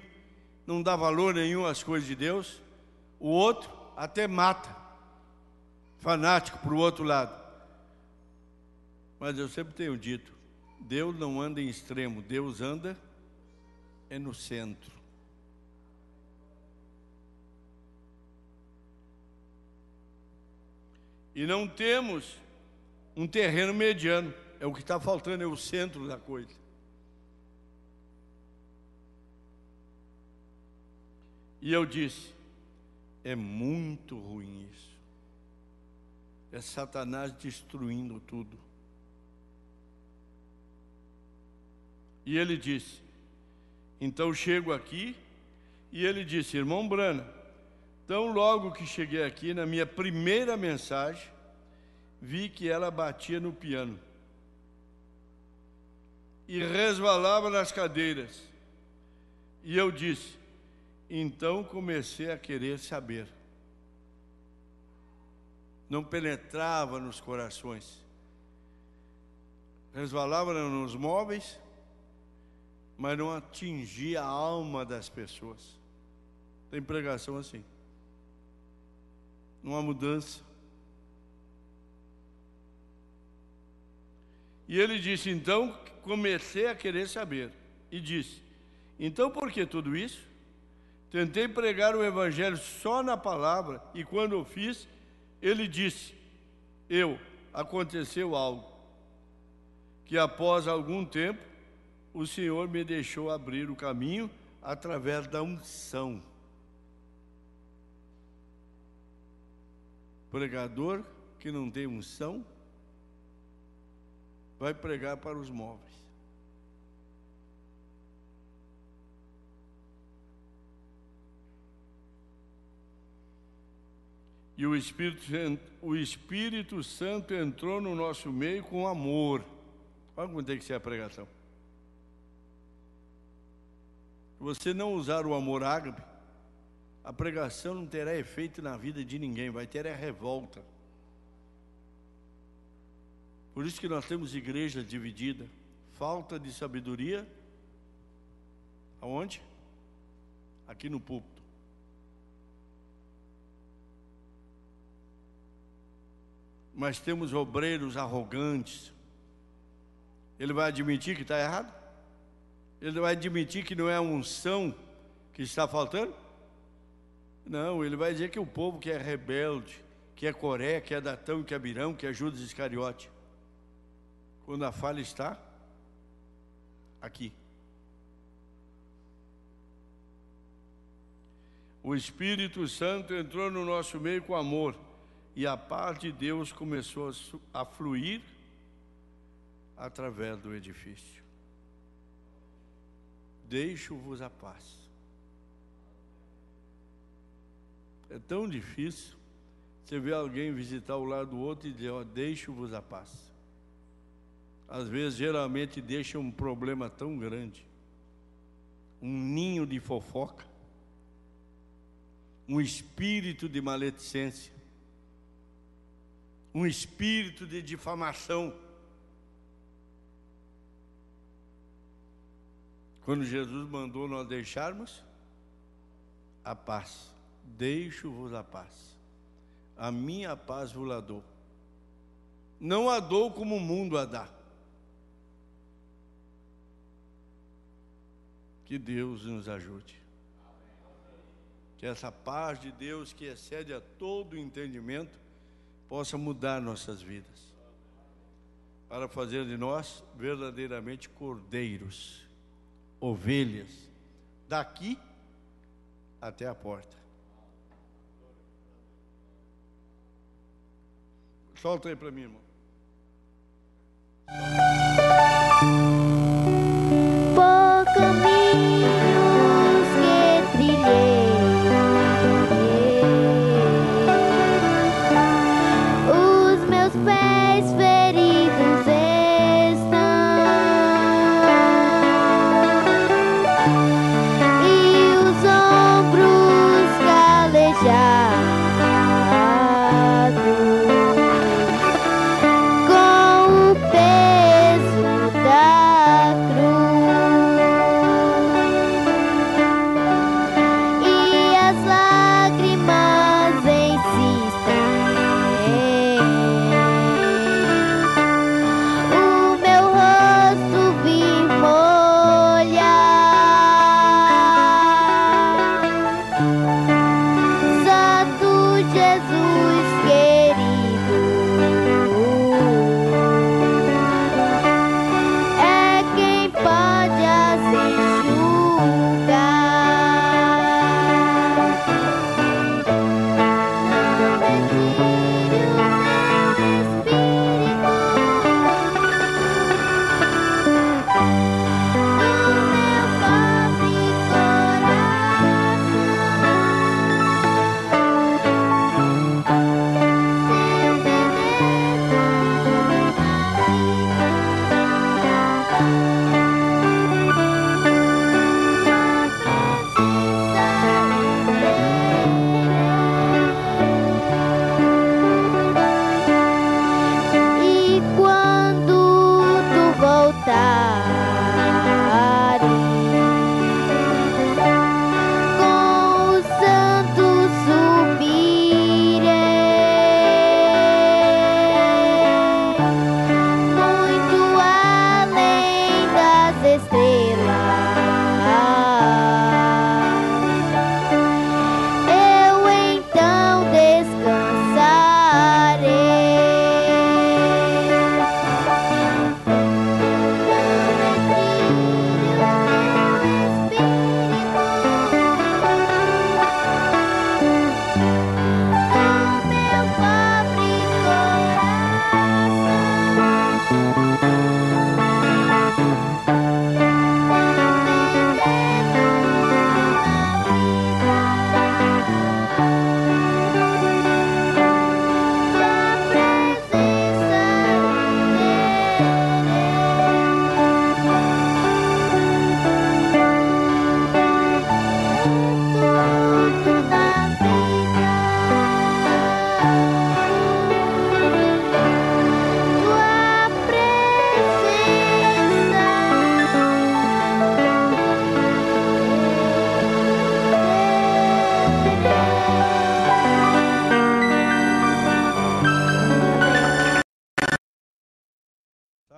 não dá valor nenhum às coisas de Deus. O outro até mata, fanático para o outro lado. Mas eu sempre tenho dito, Deus não anda em extremo, Deus anda no centro. E não temos um terreno mediano. É o que está faltando, é o centro da coisa. E eu disse, é muito ruim isso. É Satanás destruindo tudo. E ele disse, então chego aqui, e ele disse, irmão Brana, tão logo que cheguei aqui, na minha primeira mensagem, vi que ela batia no piano e resvalava nas cadeiras. E eu disse, então comecei a querer saber. Não penetrava nos corações, resvalava nos móveis, mas não atingia a alma das pessoas. Tem pregação assim. Não há mudança. E ele disse, então, comecei a querer saber. E disse, então por que tudo isso? Tentei pregar o evangelho só na palavra, e quando eu fiz, ele disse, aconteceu algo, que após algum tempo, o Senhor me deixou abrir o caminho através da unção. Pregador que não tem unção, vai pregar para os móveis. E o Espírito Santo entrou no nosso meio com amor. Olha como tem que ser a pregação. Se você não usar o amor ágape, a pregação não terá efeito na vida de ninguém, vai ter a revolta. Por isso que nós temos igreja dividida. Falta de sabedoria. Aonde? Aqui no púlpito. Mas temos obreiros arrogantes. Ele vai admitir que está errado? Ele vai admitir que não é a unção que está faltando? Não, ele vai dizer que o povo que é rebelde, que é Coré, que é Datão, que é Abirão, que é Judas Iscariote. Quando a falha está aqui. O Espírito Santo entrou no nosso meio com amor, e a paz de Deus começou a fluir através do edifício. Deixo-vos a paz. É tão difícil você ver alguém visitar o lado do outro e dizer, deixo-vos a paz. Às vezes, geralmente, deixa um problema tão grande, um ninho de fofoca, um espírito de maledicência, um espírito de difamação. Quando Jesus mandou nós deixarmos a paz, deixo-vos a paz, a minha paz vos a dou, não a dou como o mundo a dá. Que Deus nos ajude. Que essa paz de Deus, que excede a todo entendimento, possa mudar nossas vidas, para fazer de nós verdadeiramente cordeiros, ovelhas, daqui até a porta. Solta aí para mim, irmão. Por caminhos que trilhei, os meus pés feridos estão, e os ombros calejados.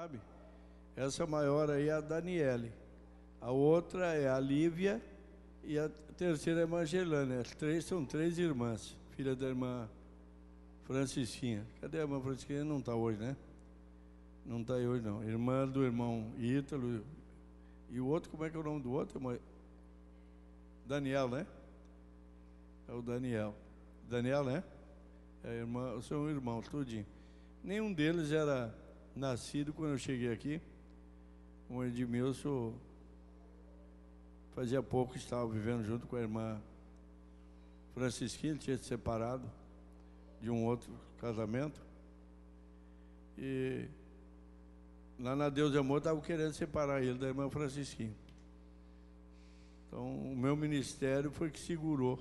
sabe? Essa maior aí é a Daniele. A outra é a Lívia e a terceira é a Mangelane. As três são três irmãs, filha da irmã Francisquinha. Cadê a irmã Francisquinha? Não está hoje, né? Não está aí hoje, não. Irmã do irmão Ítalo. E o outro, como é que é o nome do outro? Daniel, né? É o Daniel. Daniel, né? É irmã, são irmãos, tudinho. Nenhum deles era nascido quando eu cheguei aqui. O Edmilson fazia pouco estava vivendo junto com a irmã Francisquinha, ele tinha se separado de um outro casamento. E lá na Deus e Amor estavam querendo separar ele da irmã Francisquinha. Então o meu ministério foi que segurou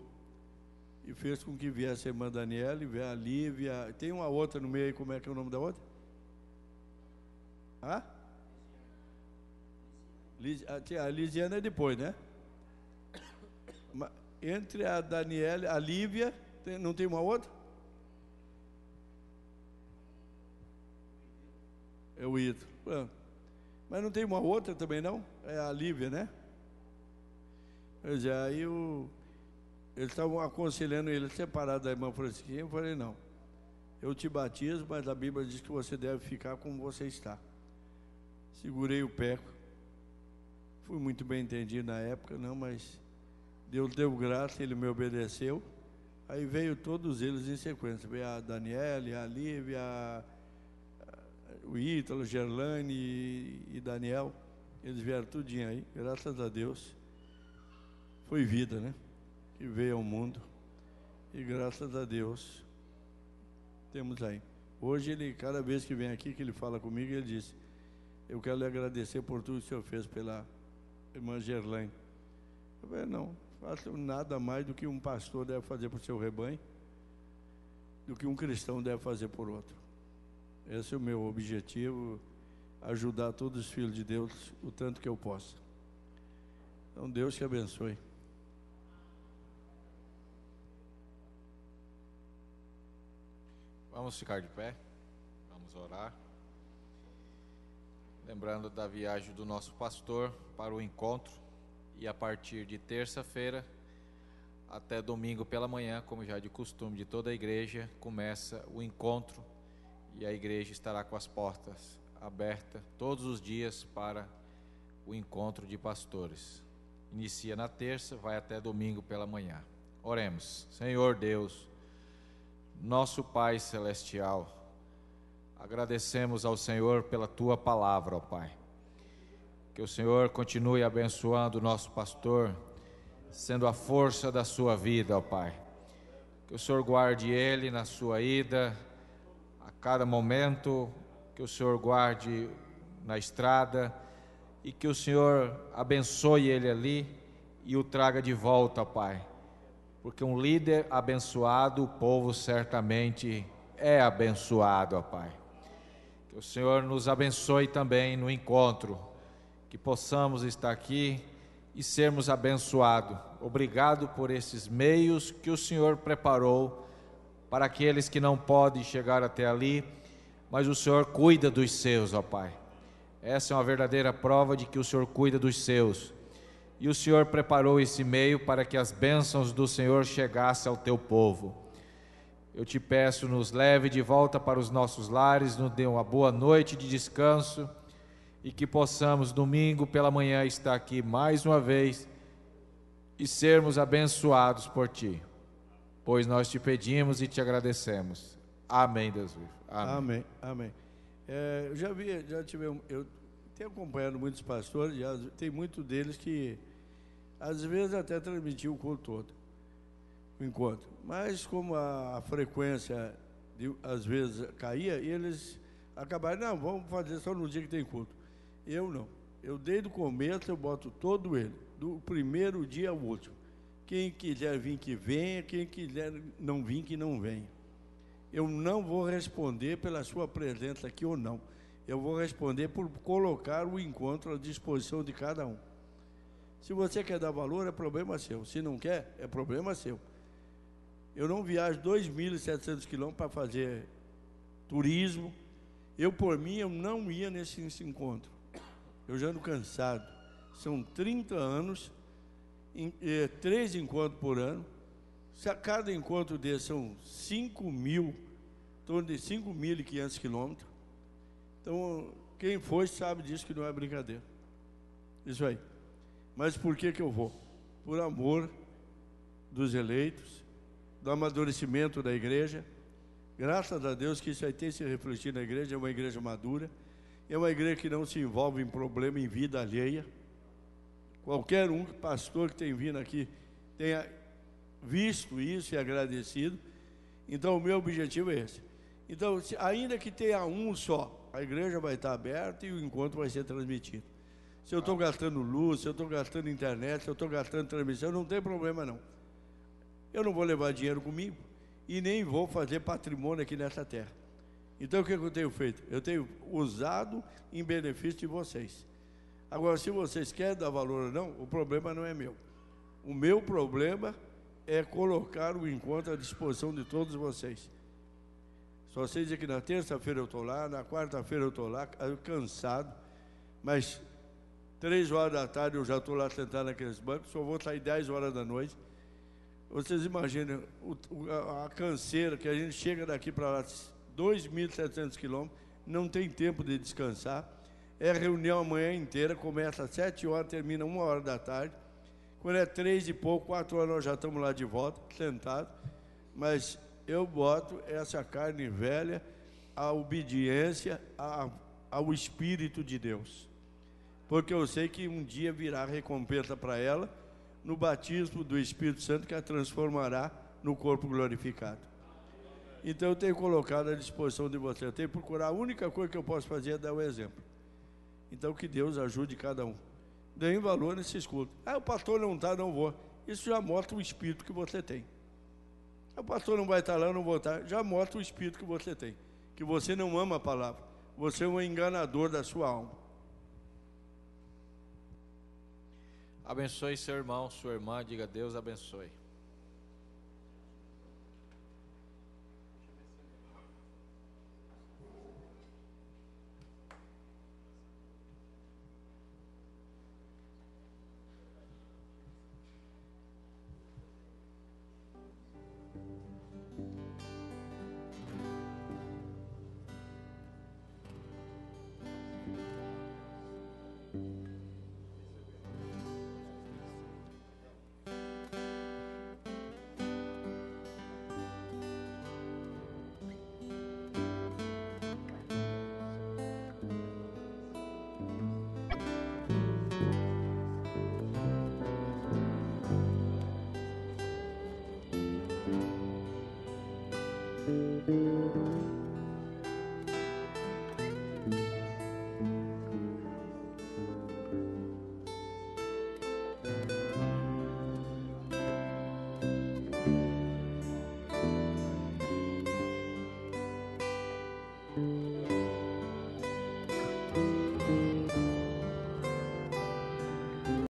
e fez com que viesse a irmã Daniela, a Lívia. Tem uma outra no meio aí, como é que é o nome da outra? Hã? A Lisiana é depois, né? Entre a Daniela, a Lívia, não tem uma outra? É o Ítalo. Mas não tem uma outra também, não? É a Lívia, né? Pois é, aí eles estavam aconselhando ele separado da irmã Francisquinha. Eu falei, não, eu te batizo, mas a Bíblia diz que você deve ficar como você está. Segurei o pé. Fui muito bem entendido na época, não, mas Deus deu graça, ele me obedeceu. Aí veio todos eles em sequência. Veio a Daniele, a Lívia, o Ítalo, Gerlane e Daniel. Eles vieram tudinho aí, graças a Deus. Foi vida, né? Que veio ao mundo. E graças a Deus, temos aí. Hoje ele, cada vez que vem aqui, que ele fala comigo, ele diz: eu quero lhe agradecer por tudo que o senhor fez pela irmã Gerlaine. Eu falei, não faço nada mais do que um pastor deve fazer por seu rebanho, do que um cristão deve fazer por outro. Esse é o meu objetivo, ajudar todos os filhos de Deus o tanto que eu possa. Então Deus te abençoe. Vamos ficar de pé, vamos orar. Lembrando da viagem do nosso pastor para o encontro, e a partir de terça-feira até domingo pela manhã, como já é de costume de toda a igreja, começa o encontro, e a igreja estará com as portas abertas todos os dias para o encontro de pastores. Inicia na terça, vai até domingo pela manhã. Oremos. Senhor Deus, nosso Pai Celestial, agradecemos ao Senhor pela Tua palavra, ó Pai. Que o Senhor continue abençoando o nosso pastor, sendo a força da sua vida, ó Pai. Que o Senhor guarde ele na sua ida, a cada momento, que o Senhor guarde na estrada, e que o Senhor abençoe ele ali e o traga de volta, ó Pai. Porque um líder abençoado, o povo certamente é abençoado, ó Pai. Que o Senhor nos abençoe também no encontro, que possamos estar aqui e sermos abençoados. Obrigado por esses meios que o Senhor preparou para aqueles que não podem chegar até ali, mas o Senhor cuida dos seus, ó Pai. Essa é uma verdadeira prova de que o Senhor cuida dos seus. E o Senhor preparou esse meio para que as bênçãos do Senhor chegassem ao teu povo. Eu te peço, nos leve de volta para os nossos lares, nos dê uma boa noite de descanso, e que possamos domingo pela manhã estar aqui mais uma vez e sermos abençoados por Ti, pois nós te pedimos e te agradecemos. Amém, Deus. Amém. Amém. Eu tenho acompanhado muitos pastores, e tem muitos deles que às vezes até transmitiam o culto todo, o encontro, mas como a frequência às vezes caía, eles acabaram, não, vamos fazer só no dia que tem culto. Eu não, eu desde o começo eu boto todo ele, do primeiro dia ao último. Quem quiser vir que venha, quem quiser não vir que não venha. Eu não vou responder pela sua presença aqui ou não, eu vou responder por colocar o encontro à disposição de cada um. Se você quer dar valor, é problema seu. Se não quer, é problema seu. Eu não viajo 2.700 quilômetros para fazer turismo. Eu, por mim, eu não ia nesse encontro. Eu já ando cansado. São 30 anos, 3 encontros por ano. Se a cada encontro desse são 5 mil, em torno de 5.500 quilômetros. Então, quem foi sabe disso, que não é brincadeira. Isso aí. Mas por que eu vou? Por amor dos eleitos, do amadurecimento da igreja. Graças a Deus que isso aí tem se refletido na igreja. É uma igreja madura, é uma igreja que não se envolve em problema em vida alheia. Qualquer pastor que tem vindo aqui tenha visto isso e agradecido. Então o meu objetivo é esse. Então, ainda que tenha um só, a igreja vai estar aberta e o encontro vai ser transmitido. Se eu estou gastando luz, se eu estou gastando internet, se eu estou gastando transmissão, não tem problema não. Eu não vou levar dinheiro comigo e nem vou fazer patrimônio aqui nessa terra. Então o que eu tenho feito? Eu tenho usado em benefício de vocês. Agora, se vocês querem dar valor ou não, o problema não é meu. O meu problema é colocar o encontro à disposição de todos vocês. Só sei dizer que na terça-feira eu estou lá, na quarta-feira eu estou lá, cansado, mas 3 horas da tarde eu já estou lá sentado naqueles bancos, só vou sair 10 horas da noite. Vocês imaginam a canseira que a gente chega daqui para lá, 2.700 quilômetros, não tem tempo de descansar. É reunião a manhã inteira, começa às 7 horas, termina 1 hora da tarde. Quando é 3 e pouco, 4 horas nós já estamos lá de volta, sentados. Mas eu boto essa carne velha, a obediência ao Espírito de Deus. Porque eu sei que um dia virá recompensa para ela, no batismo do Espírito Santo, que a transformará no corpo glorificado. Então eu tenho colocado à disposição de você, eu tenho procurado, a única coisa que eu posso fazer é dar o exemplo. Então que Deus ajude cada um. Deem valor nesses cultos. O pastor não está, não vou. Isso já mostra o espírito que você tem. O pastor não vai estar lá, eu não vou estar. Já mostra o espírito que você tem. Que você não ama a palavra. Você é um enganador da sua alma. Abençoe seu irmão, sua irmã, diga Deus abençoe.